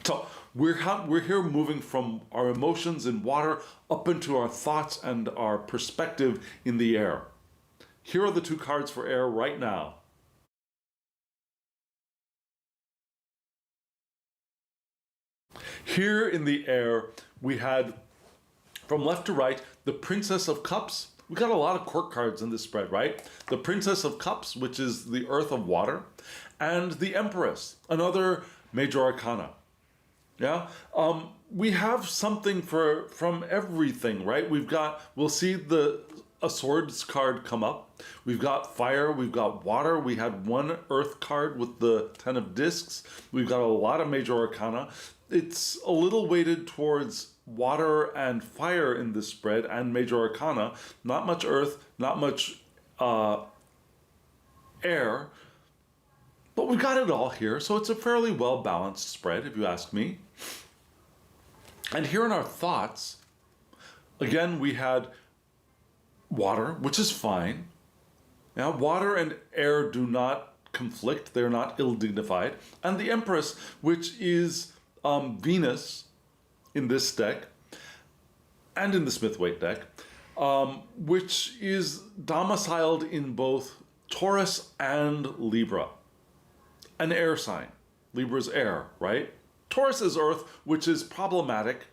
So we're here moving from our emotions in water up into our thoughts and our perspective in the air. Here are the two cards for air right now. Here in the air, we had, from left to right, the Princess of Cups. We got a lot of quirk cards in this spread, right? The Princess of Cups, which is the Earth of Water, and the Empress, another major arcana. Yeah, we have something from everything, right? We'll see a swords card come up. We've got fire, we've got water. We had one earth card with the 10 of discs. We've got a lot of major arcana. It's a little weighted towards water and fire in this spread and major arcana. Not much earth, not much air. But we've got it all here, so it's a fairly well-balanced spread, if you ask me. And here in our thoughts, again, we had water, which is fine. Now, water and air do not conflict. They're not ill-dignified. And the Empress, which is Venus in this deck, and in the Smithwaite deck, which is domiciled in both Taurus and Libra. An air sign. Libra's air, right? Taurus is Earth, which is problematic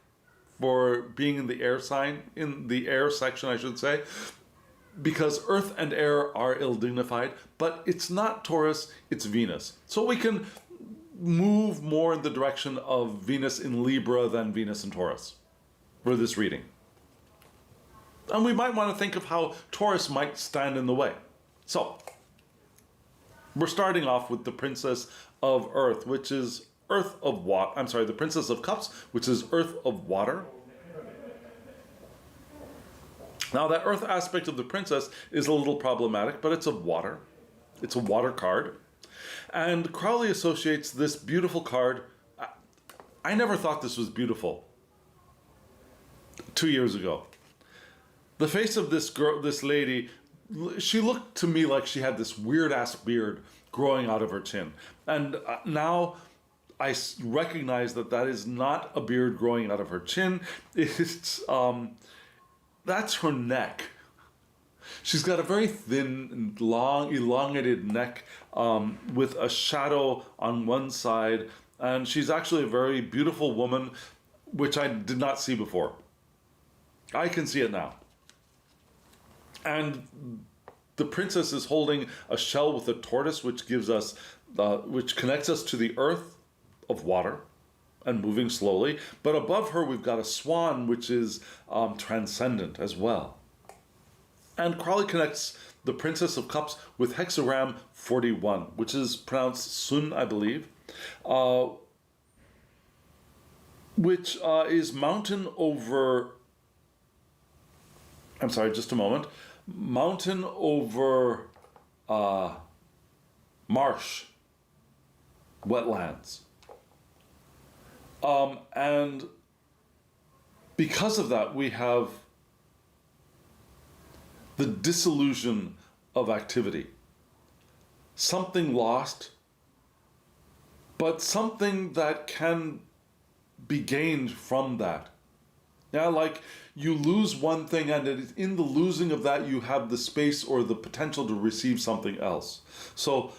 for being in the air sign, in the air section, I should say, because Earth and air are ill-dignified, but it's not Taurus, it's Venus. So we can move more in the direction of Venus in Libra than Venus in Taurus for this reading. And we might want to think of how Taurus might stand in the way. So, we're starting off with the Princess of Earth, which is Earth of Water. I'm sorry, the Princess of Cups, which is Earth of Water. Now, that Earth aspect of the Princess is a little problematic, but it's of water. It's a water card. And Crowley associates this beautiful card. I never thought this was beautiful 2 years ago. The face of this girl, this lady, she looked to me like she had this weird-ass beard growing out of her chin. And now I recognize that that is not a beard growing out of her chin. It's, that's her neck. She's got a very thin and long, elongated neck with a shadow on one side. And she's actually a very beautiful woman, which I did not see before. I can see it now. And the princess is holding a shell with a tortoise, which gives us, which connects us to the earth of water and moving slowly. But above her, we've got a swan, which is transcendent as well. And Crowley connects the Princess of Cups with hexagram 41, which is pronounced Sun, I believe, which is mountain over, I'm sorry, just a moment, mountain over marsh, wetlands. And because of that, we have the dissolution of activity. Something lost, but something that can be gained from that. Yeah, like you lose one thing, and in the losing of that, you have the space or the potential to receive something else. So,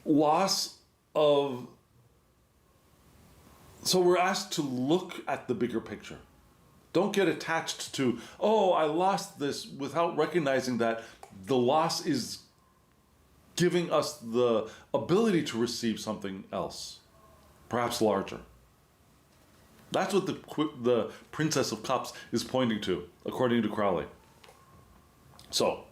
loss of. So we're asked to look at the bigger picture. Don't get attached to, oh, I lost this, without recognizing that the loss is giving us the ability to receive something else, perhaps larger. That's what the Princess of Cups is pointing to, according to Crowley. So,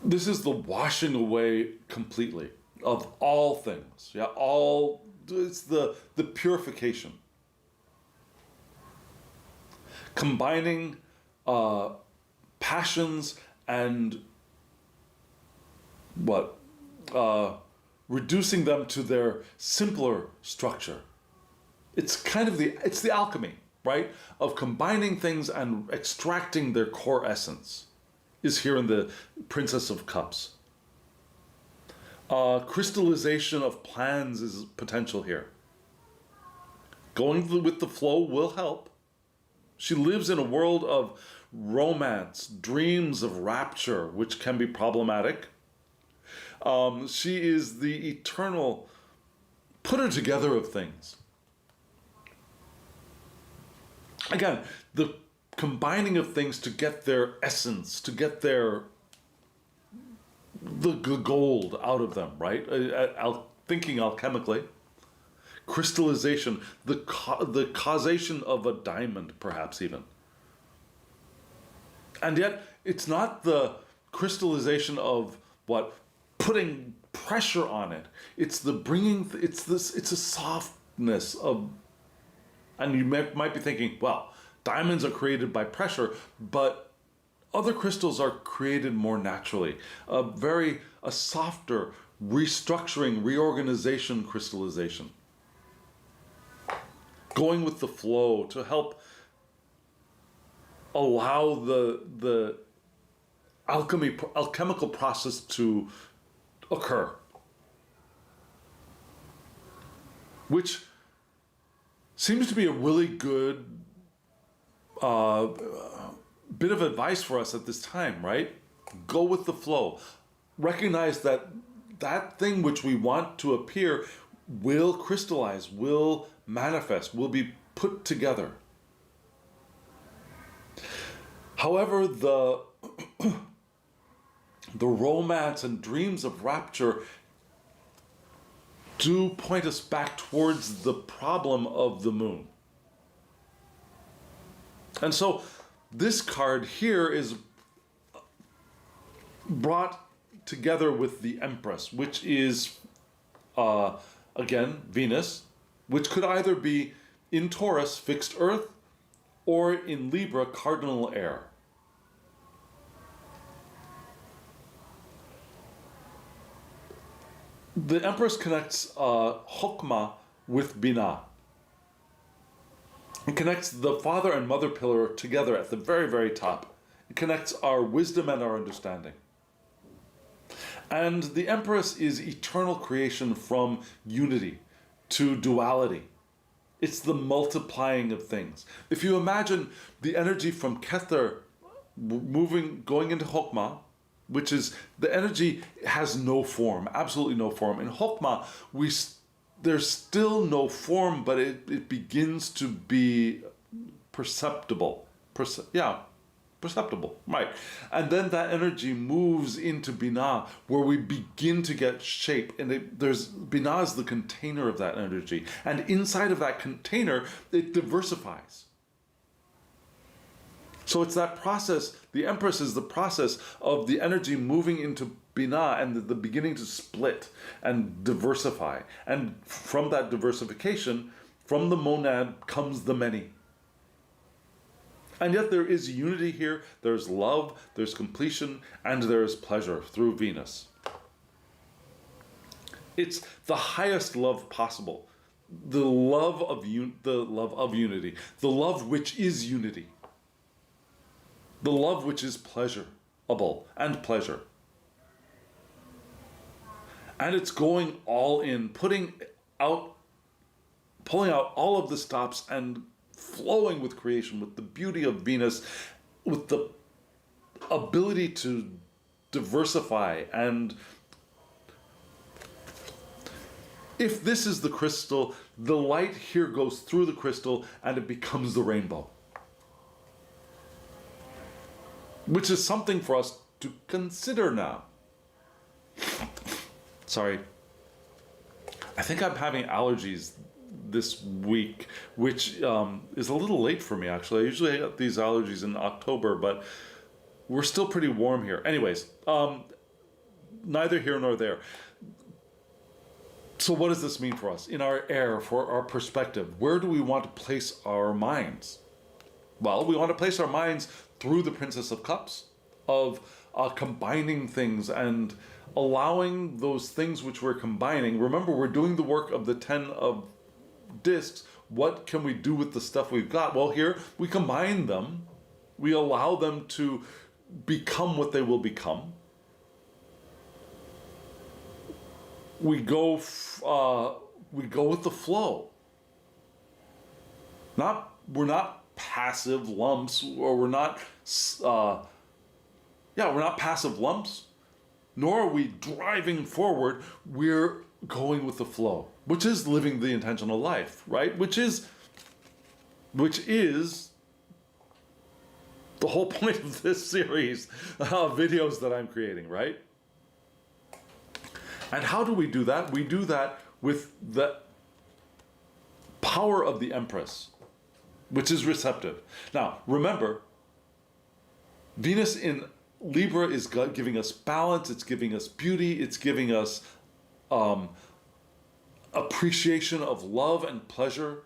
this is the washing away completely of all things. Yeah, it's the purification. Combining passions and reducing them to their simpler structure. It's kind of it's the alchemy, right? Of combining things and extracting their core essence is here in the Princess of Cups. Crystallization of plans is potential here. Going with the flow will help. She lives in a world of romance, dreams of rapture, which can be problematic. She is the eternal putter together of things. Again, the combining of things to get their essence, to get the gold out of them, right? Thinking alchemically. Crystallization, the causation of a diamond, perhaps even. And yet, it's not the crystallization of putting pressure on it. It's the bringing. It's a softness of. And you might be thinking, well, diamonds are created by pressure, but other crystals are created more naturally. A softer restructuring, reorganization, crystallization. Going with the flow to help allow the alchemical process to occur. Which seems to be a really good bit of advice for us at this time, right? Go with the flow. Recognize that thing which we want to appear will crystallize, will manifest, will be put together. However, the romance and dreams of rapture do point us back towards the problem of the moon. And so this card here is brought together with the Empress, which is, again, Venus, which could either be in Taurus, fixed earth, or in Libra, cardinal air. The Empress connects Chokmah with Binah. It connects the father and mother pillar together at the very, very top. It connects our wisdom and our understanding. And the Empress is eternal creation from unity to duality. It's the multiplying of things. If you imagine the energy from Kether going into Chokmah, which is, the energy has no form, absolutely no form. In Chokmah, there's still no form, but it begins to be perceptible. Perceptible, right. And then that energy moves into Binah, where we begin to get shape. And Binah is the container of that energy. And inside of that container, it diversifies. So it's that process, the Empress is the process of the energy moving into Binah and the beginning to split and diversify. And from that diversification, from the monad comes the many. And yet there is unity here, there's love, there's completion, and there is pleasure through Venus. It's the highest love possible. The love of unity, the love which is unity. The love which is pleasurable and pleasure. And it's going all in, pulling out all of the stops and flowing with creation, with the beauty of Venus, with the ability to diversify. And if this is the crystal, the light here goes through the crystal and it becomes the rainbow. Which is something for us to consider now. Sorry. I think I'm having allergies this week, which is a little late for me, actually. I usually get these allergies in October, but we're still pretty warm here. Anyways, neither here nor there. So what does this mean for us? In our air, for our perspective, where do we want to place our minds? Well, we want to place our minds through the Princess of Cups, of combining things and allowing those things which we're combining. Remember, we're doing the work of the 10 of discs. What can we do with the stuff we've got? Well, here we combine them. We allow them to become what they will become. We go with the flow. We're not passive lumps, or we're not passive lumps, nor are we driving forward. We're going with the flow, which is living the intentional life, right? Which is the whole point of this series of videos that I'm creating, right? And how do we do that? We do that with the power of the Empress, which is receptive. Now, remember, Venus in Libra is giving us balance, it's giving us beauty, it's giving us appreciation of love and pleasure.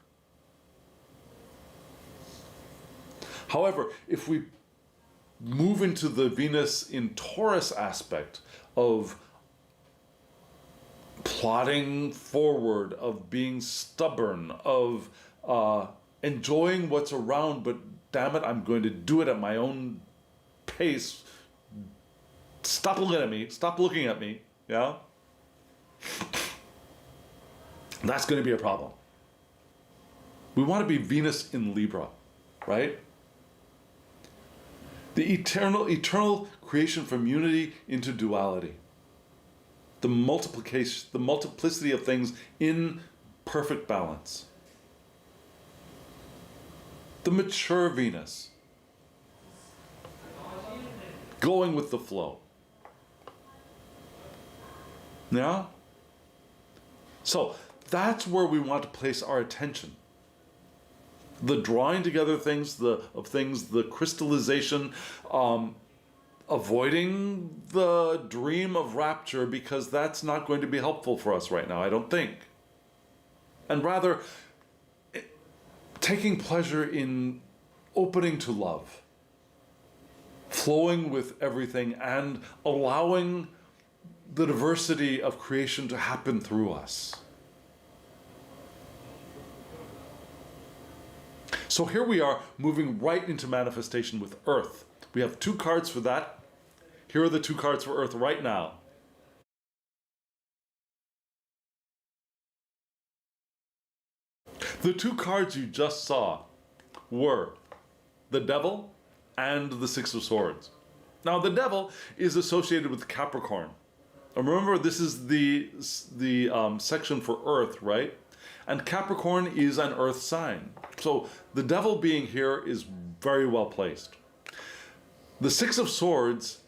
However, if we move into the Venus in Taurus aspect of plodding forward, of being stubborn, of enjoying what's around, but damn it, I'm going to do it at my own pace. Stop looking at me, yeah? That's going to be a problem. We want to be Venus in Libra, right? The eternal creation from unity into duality. The multiplicity of things in perfect balance. The mature Venus. Going with the flow. Yeah? So, that's where we want to place our attention. The drawing together things, the crystallization of avoiding the dream of rapture because that's not going to be helpful for us right now, I don't think. And rather, taking pleasure in opening to love, flowing with everything, and allowing the diversity of creation to happen through us. So here we are moving right into manifestation with Earth. We have 2 cards for that. Here are the 2 cards for Earth right now. The 2 cards you just saw were the Devil and the 6 of Swords. Now the Devil is associated with Capricorn. And remember, this is the section for Earth, right? And Capricorn is an Earth sign. So the Devil being here is very well placed. The 6 of Swords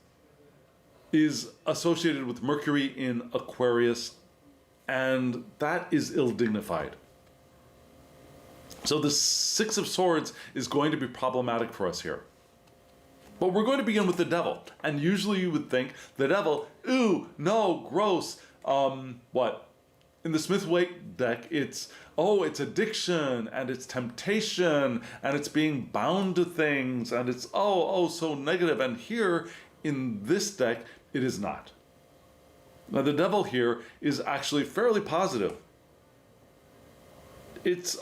is associated with Mercury in Aquarius, and that is ill-dignified. So the 6 of Swords is going to be problematic for us here. But we're going to begin with the Devil. And usually you would think the Devil, ooh, no, gross. What? In the Smith-Waite deck, it's addiction, and it's temptation, and it's being bound to things, and it's, so negative. And here, in this deck, it is not. Now, the Devil here is actually fairly positive. It's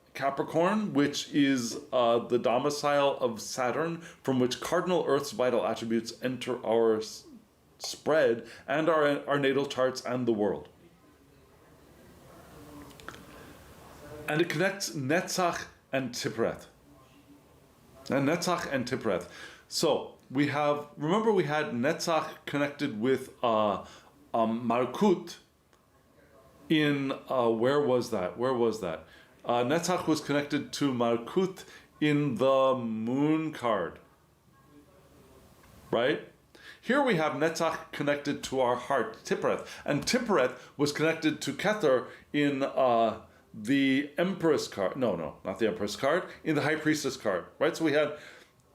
Capricorn, which is the domicile of Saturn, from which cardinal Earth's vital attributes enter our spread and our natal charts and the world. And it connects Netzach and Tipreth. And Netzach and Tipreth. So we have, remember we had Netzach connected with Malkut in, where was that? Netzach was connected to Malkut in the Moon card. Right? Here we have Netzach connected to our heart, Tipreth. And Tipreth was connected to Kether in the Empress card. No, not the Empress card. In the High Priestess card. Right? So we had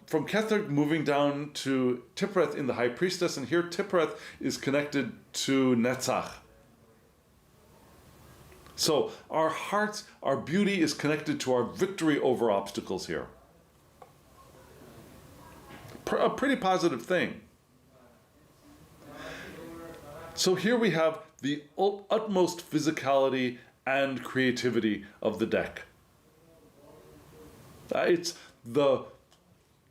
from Kether moving down to Tipreth in the High Priestess. And here Tipreth is connected to Netzach. So our hearts, our beauty is connected to our victory over obstacles here. A pretty positive thing. So here we have the utmost physicality and creativity of the deck. It's the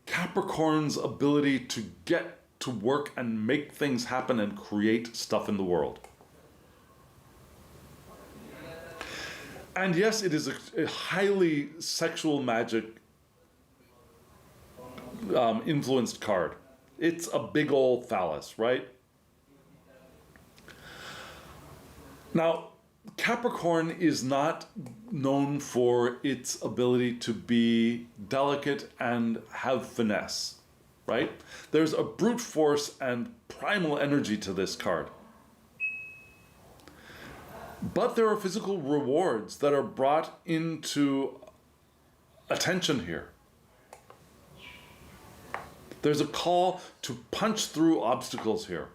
Capricorn's ability to get to work and make things happen and create stuff in the world. And yes, it is a highly sexual magic influenced card. It's a big old phallus, right? Now, Capricorn is not known for its ability to be delicate and have finesse, right? There's a brute force and primal energy to this card. But there are physical rewards that are brought into attention here. There's a call to punch through obstacles here.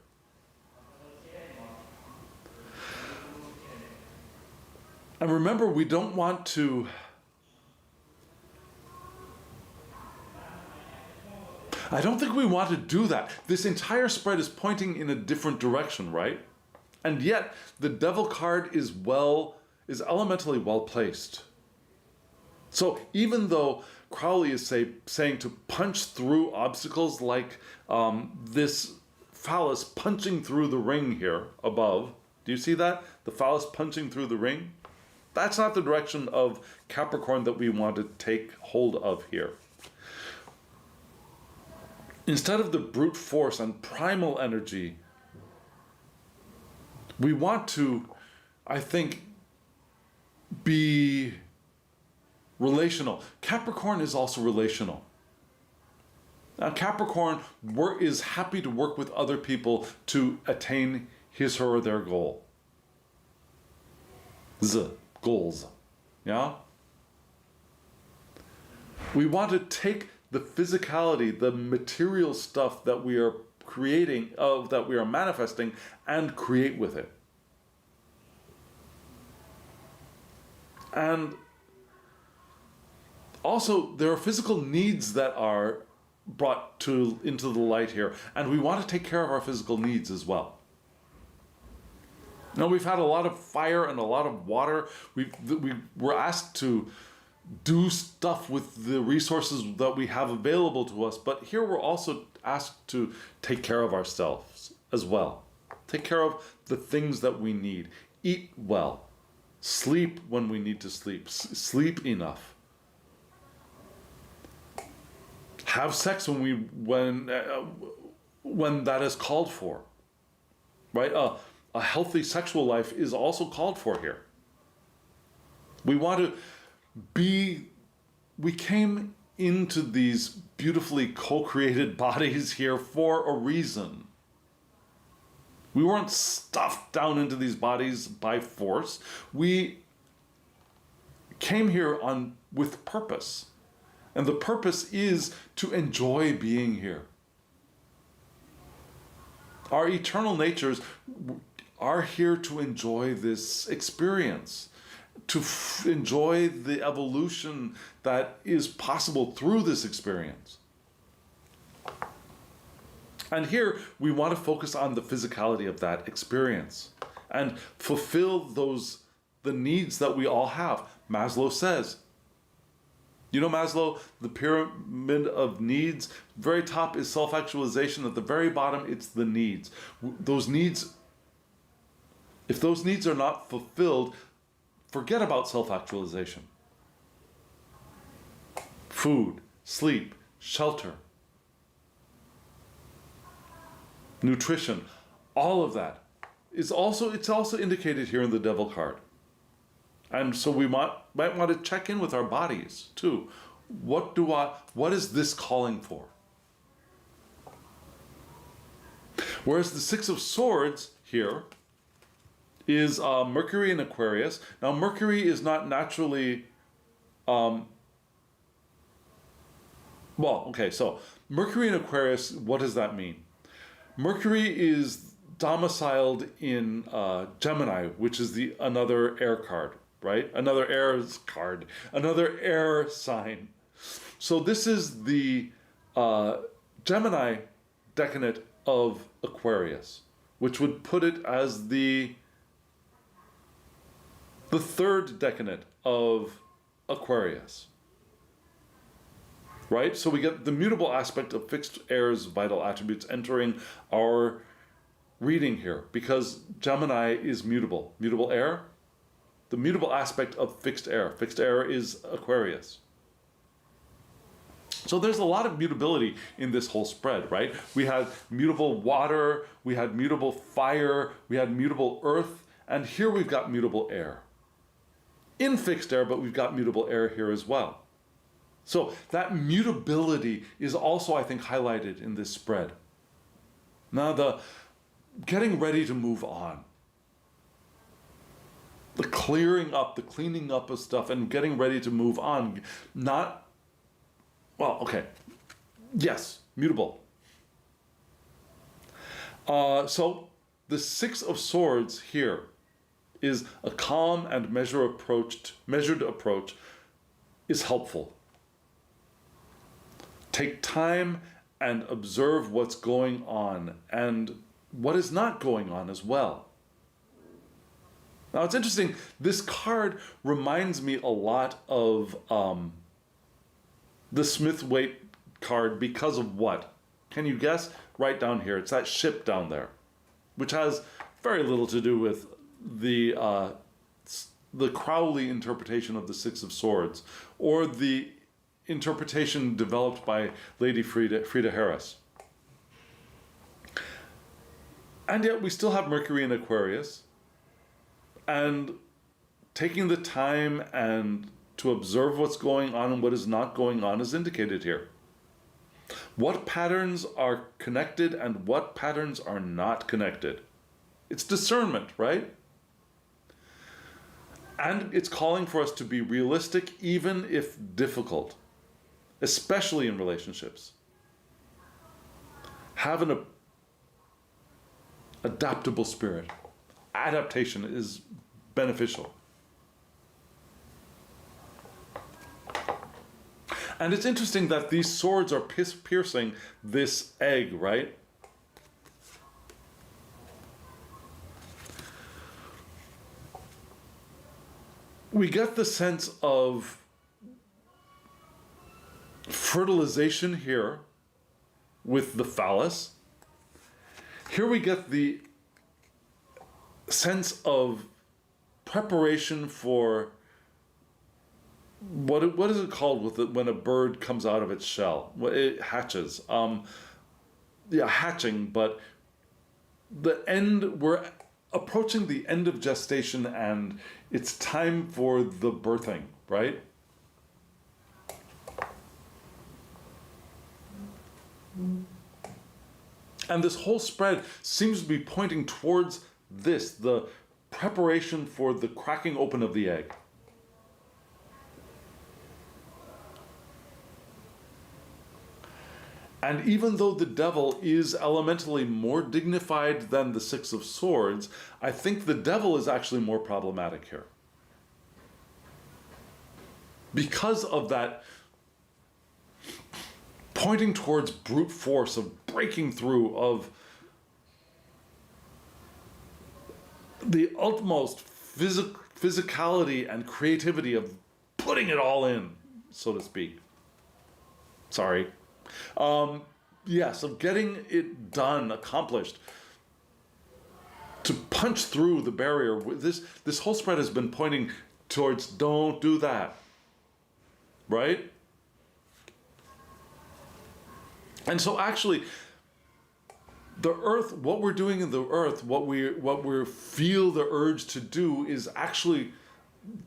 And remember, we don't want to... I don't think we want to do that. This entire spread is pointing in a different direction, right? And yet, the Devil card is elementally well placed. So even though Crowley is saying to punch through obstacles like this phallus punching through the ring here above, do you see that? The phallus punching through the ring? That's not the direction of Capricorn that we want to take hold of here. Instead of the brute force and primal energy, we want to, I think, be relational. Capricorn is also relational. Now, Capricorn is happy to work with other people to attain his, her, or their goal. Goals. Yeah? We want to take the physicality, the material stuff that we are creating, that we are manifesting, and create with it. And also, there are physical needs that are brought into the light here, and we want to take care of our physical needs as well. Now, we've had a lot of fire and a lot of water. We were asked to do stuff with the resources that we have available to us, but here we're also asked to take care of ourselves as well. Take care of the things that we need. Eat well. Sleep when we need to sleep. Sleep enough. Have sex when that is called for. Right? A healthy sexual life is also called for here. We want to we came into these beautifully co-created bodies here for a reason. We weren't stuffed down into these bodies by force. We came here with purpose. And the purpose is to enjoy being here. Our eternal natures are here to enjoy this experience, to enjoy the evolution that is possible through this experience. And here we want to focus on the physicality of that experience and fulfill the needs that we all have. Maslow says, you know, Maslow, the pyramid of needs, very top is self-actualization. At the very bottom, it's the needs. Those needs, if those needs are not fulfilled, forget about self-actualization. Food, sleep, shelter, nutrition, all of that it's also indicated here in the Devil card. And so we might want to check in with our bodies too. What is this calling for? Whereas the Six of Swords here is Mercury in Aquarius. Now Mercury is not naturally, so Mercury in Aquarius, what does that mean? Mercury is domiciled in Gemini, which is another air card, right? Another air sign. So this is the Gemini decadent of Aquarius, which would put it as the third decadent of Aquarius. Right? So we get the mutable aspect of fixed air's vital attributes entering our reading here, because Gemini is mutable. Mutable air, the mutable aspect of fixed air. Fixed air is Aquarius. So there's a lot of mutability in this whole spread, right? We had mutable water, we had mutable fire, we had mutable earth, and here we've got mutable air. In fixed air, but we've got mutable air here as well. So that mutability is also, I think, highlighted in this spread. Now the getting ready to move on. The clearing up, the cleaning up of stuff and getting ready to move on. Yes, mutable. So the Six of Swords here is a calm and measured approach is helpful. Take time and observe what's going on and what is not going on as well. Now it's interesting, this card reminds me a lot of the Smith-Waite card because of what? Can you guess? Right down here, it's that ship down there, which has very little to do with the Crowley interpretation of the Six of Swords, or the interpretation developed by Lady Frida Harris. And yet we still have Mercury in Aquarius, and taking the time and to observe what's going on and what is not going on is indicated here. What patterns are connected and what patterns are not connected? It's discernment, right? And it's calling for us to be realistic, even if difficult. especially in relationships. Have an adaptable spirit. Adaptation is beneficial. And it's interesting that these swords are piercing this egg, right? We get the sense of fertilization here with the phallus. Here we get the sense of preparation for what is it called with it when a bird comes out of its shell? It hatches. Hatching, but the end, we're approaching the end of gestation and it's time for the birthing, right? And this whole spread seems to be pointing towards this, the preparation for the cracking open of the egg. And even though the devil is elementally more dignified than the Six of Swords, I think the devil is actually more problematic here. Because of that pointing towards brute force, of breaking through, of the utmost physicality and creativity of putting it all in, so to speak. Sorry. Yes, of getting it done, accomplished, to punch through the barrier. This whole spread has been pointing towards don't do that, right? And so actually, the earth, what we're doing in the earth, what we feel the urge to do is actually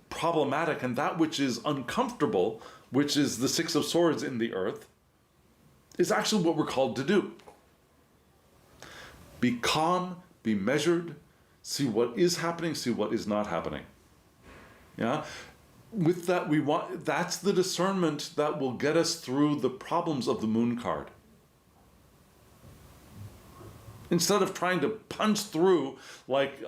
problematic, and that which is uncomfortable, which is the Six of Swords in the earth, is actually what we're called to do. Be calm, be measured, see what is happening, see what is not happening. Yeah? With that, that's the discernment that will get us through the problems of the moon card. Instead of trying to punch through like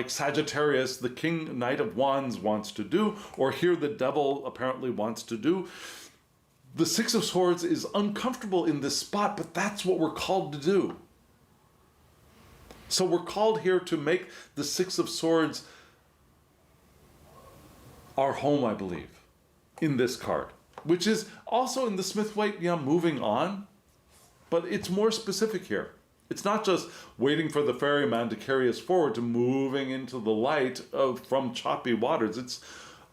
Sagittarius, the King Knight of Wands wants to do, or here the devil apparently wants to do, the Six of Swords is uncomfortable in this spot, but that's what we're called to do. So we're called here to make the Six of Swords our home, I believe, in this card, which is also in the Smith-Waite, moving on, but it's more specific here. It's not just waiting for the ferryman to carry us forward to moving into the light from choppy waters. It's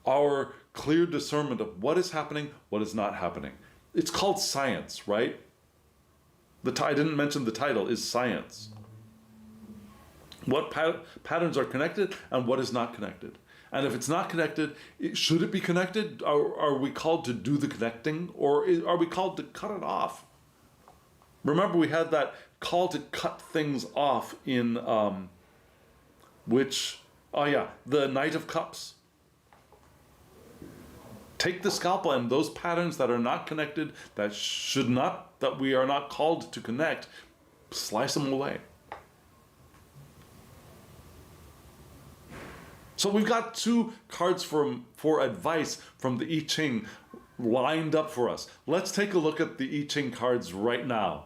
our clear discernment of what is happening, what is not happening. It's called science, right? I didn't mention the title is science. What patterns are connected and what is not connected. And if it's not connected, should it be connected? Are we called to do the connecting, or are we called to cut it off? Remember, we had that call to cut things off in the Knight of Cups. Take the scalpel and those patterns that are not connected, that we are not called to connect, slice them away. So we've got two cards for advice from the I-Ching lined up for us. Let's take a look at the I-Ching cards right now.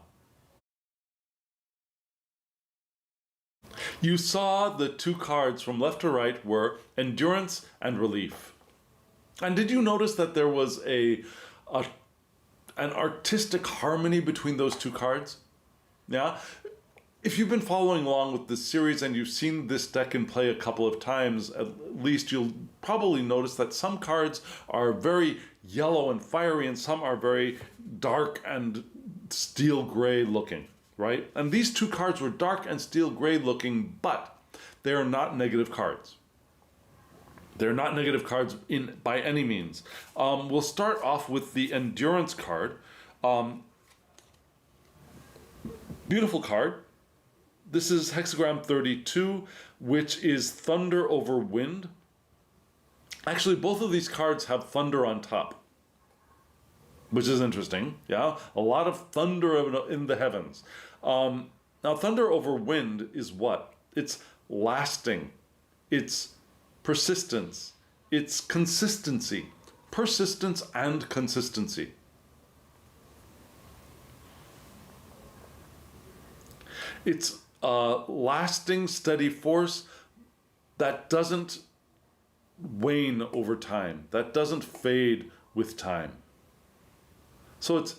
You saw the two cards from left to right were endurance and relief. And did you notice that there was an artistic harmony between those two cards? Yeah? If you've been following along with this series and you've seen this deck in play a couple of times, at least you'll probably notice that some cards are very yellow and fiery and some are very dark and steel gray looking, right? And these two cards were dark and steel gray looking, but they are not negative cards. They're not negative cards by any means. We'll start off with the endurance card. Beautiful card. This is hexagram 32, which is thunder over wind. Actually, both of these cards have thunder on top. which is interesting. Yeah, a lot of thunder in the heavens. Now, thunder over wind is what? It's lasting, it's persistence, it's consistency, persistence and consistency. It's a lasting, steady force that doesn't wane over time, that doesn't fade with time. So it's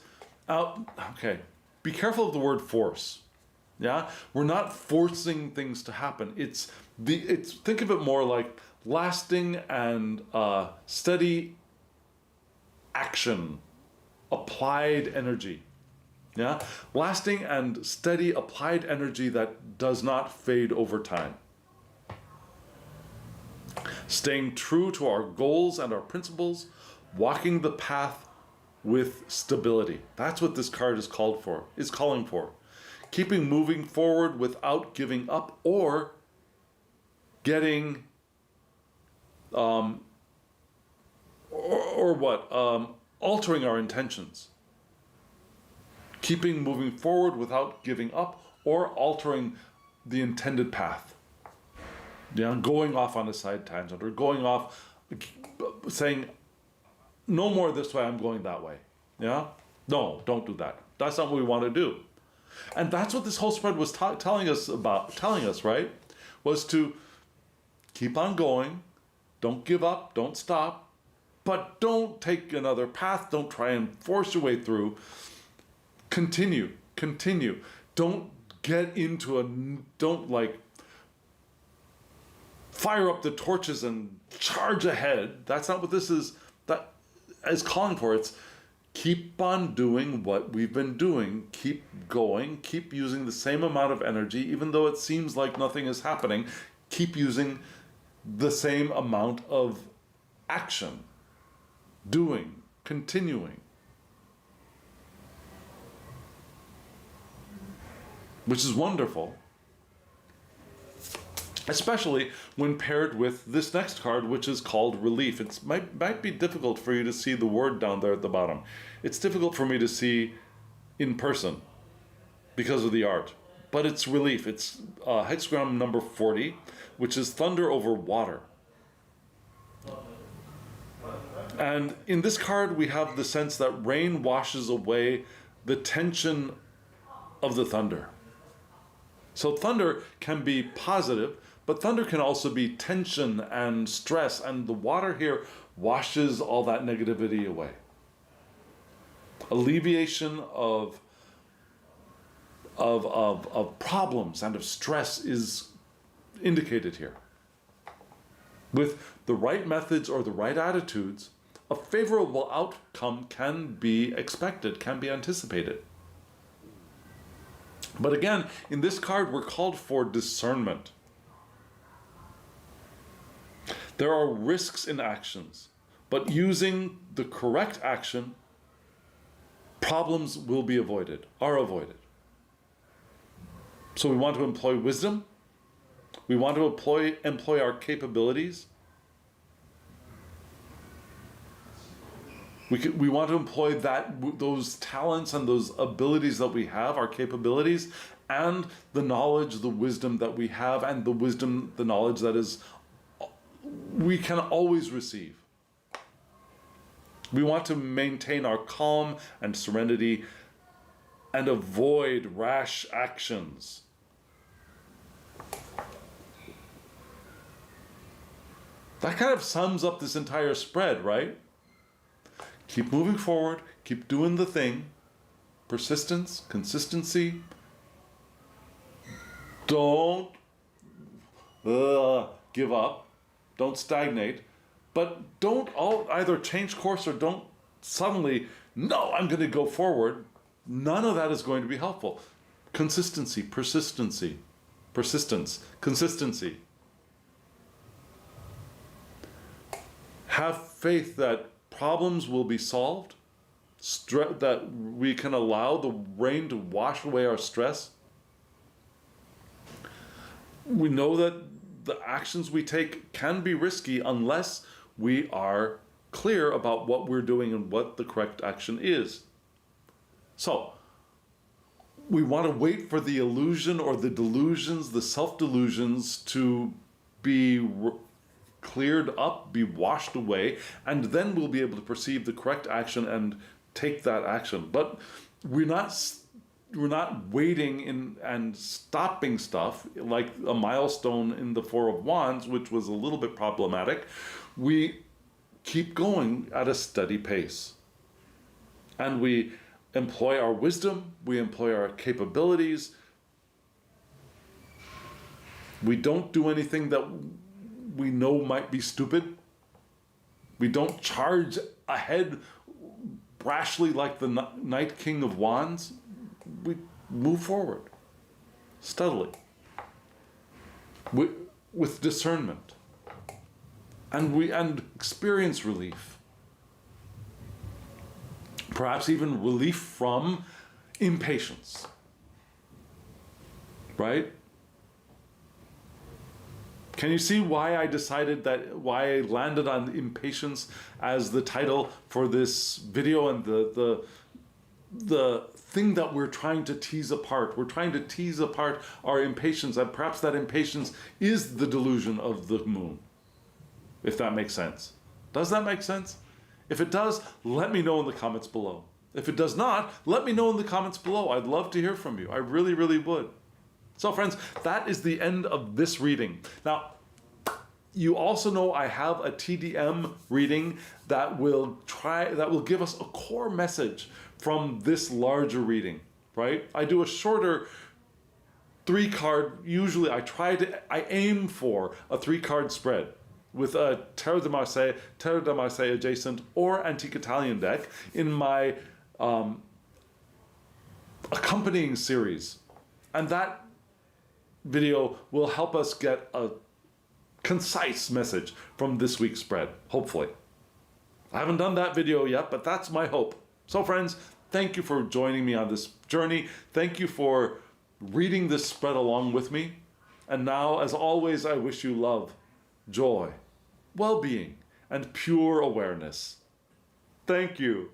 out. Okay, be careful of the word force. Yeah, we're not forcing things to happen. It's think of it more like lasting and steady action, applied energy. Yeah, lasting and steady applied energy that does not fade over time. Staying true to our goals and our principles, walking the path with stability. That's what this card is calling for. Keeping moving forward without giving up or getting altering our intentions. Keeping moving forward without giving up or altering the intended path. Yeah, going off on a side tangent or going off saying, no more this way, I'm going that way. Yeah? No, don't do that. That's not what we want to do. And that's what this whole spread was telling us, right? Was to keep on going, don't give up, don't stop, but don't take another path, don't try and force your way through. Continue. Don't get into don't like fire up the torches and charge ahead. That's not what this is calling for. It's keep on doing what we've been doing. Keep going. Keep using the same amount of energy, even though it seems like nothing is happening. Keep using the same amount of action. Doing. Continuing. Which is wonderful. Especially when paired with this next card, which is called Relief. It might be difficult for you to see the word down there at the bottom. It's difficult for me to see in person because of the art. But it's Relief. It's hexagram number 40, which is thunder over water. And in this card, we have the sense that rain washes away the tension of the thunder. So thunder can be positive, but thunder can also be tension and stress, and the water here washes all that negativity away. Alleviation of problems and of stress is indicated here. With the right methods or the right attitudes, a favorable outcome can be expected, can be anticipated. But again, in this card, we're called for discernment. There are risks in actions, but using the correct action, problems will be avoided, are avoided. So we want to employ wisdom. We want to employ our capabilities. We want to employ those talents and those abilities that we have, our capabilities, and the knowledge, the wisdom that we have, and the knowledge that we can always receive. We want to maintain our calm and serenity and avoid rash actions. That kind of sums up this entire spread, right? Keep moving forward, keep doing the thing, persistence, consistency. Don't give up, don't stagnate, but don't either change course or don't suddenly, no, I'm going to go forward. None of that is going to be helpful. Consistency, persistence, consistency. Have faith that problems will be solved, that we can allow the rain to wash away our stress. We know that the actions we take can be risky unless we are clear about what we're doing and what the correct action is. So, we want to wait for the illusion or the delusions, the self-delusions to be cleared up, be washed away, and then we'll be able to perceive the correct action and take that action. But we're not waiting and stopping stuff like a milestone in the Four of Wands, which was a little bit problematic. We keep going at a steady pace. And we employ our wisdom, we employ our capabilities. We don't do anything that we know might be stupid. We don't charge ahead brashly like the Knight King of Wands. We move forward steadily with discernment, and experience relief. Perhaps even relief from impatience, right? Can you see why I why I landed on impatience as the title for this video and the thing that we're trying to tease apart? We're trying to tease apart our impatience, and perhaps that impatience is the delusion of the moon, if that makes sense. Does that make sense? If it does, let me know in the comments below. If it does not, let me know in the comments below. I'd love to hear from you. I really, really would. So friends, that is the end of this reading. Now, you also know I have a TDM reading that will give us a core message from this larger reading, right? I do a shorter 3-card, usually I aim for a 3-card spread with a Tarot de Marseille adjacent or Antique Italian deck in my accompanying series. And that video will help us get a concise message from this week's spread, hopefully. I haven't done that video yet, but that's my hope. So friends, thank you for joining me on this journey. Thank you for reading this spread along with me. And now, as always, I wish you love, joy, well-being, and pure awareness. Thank you.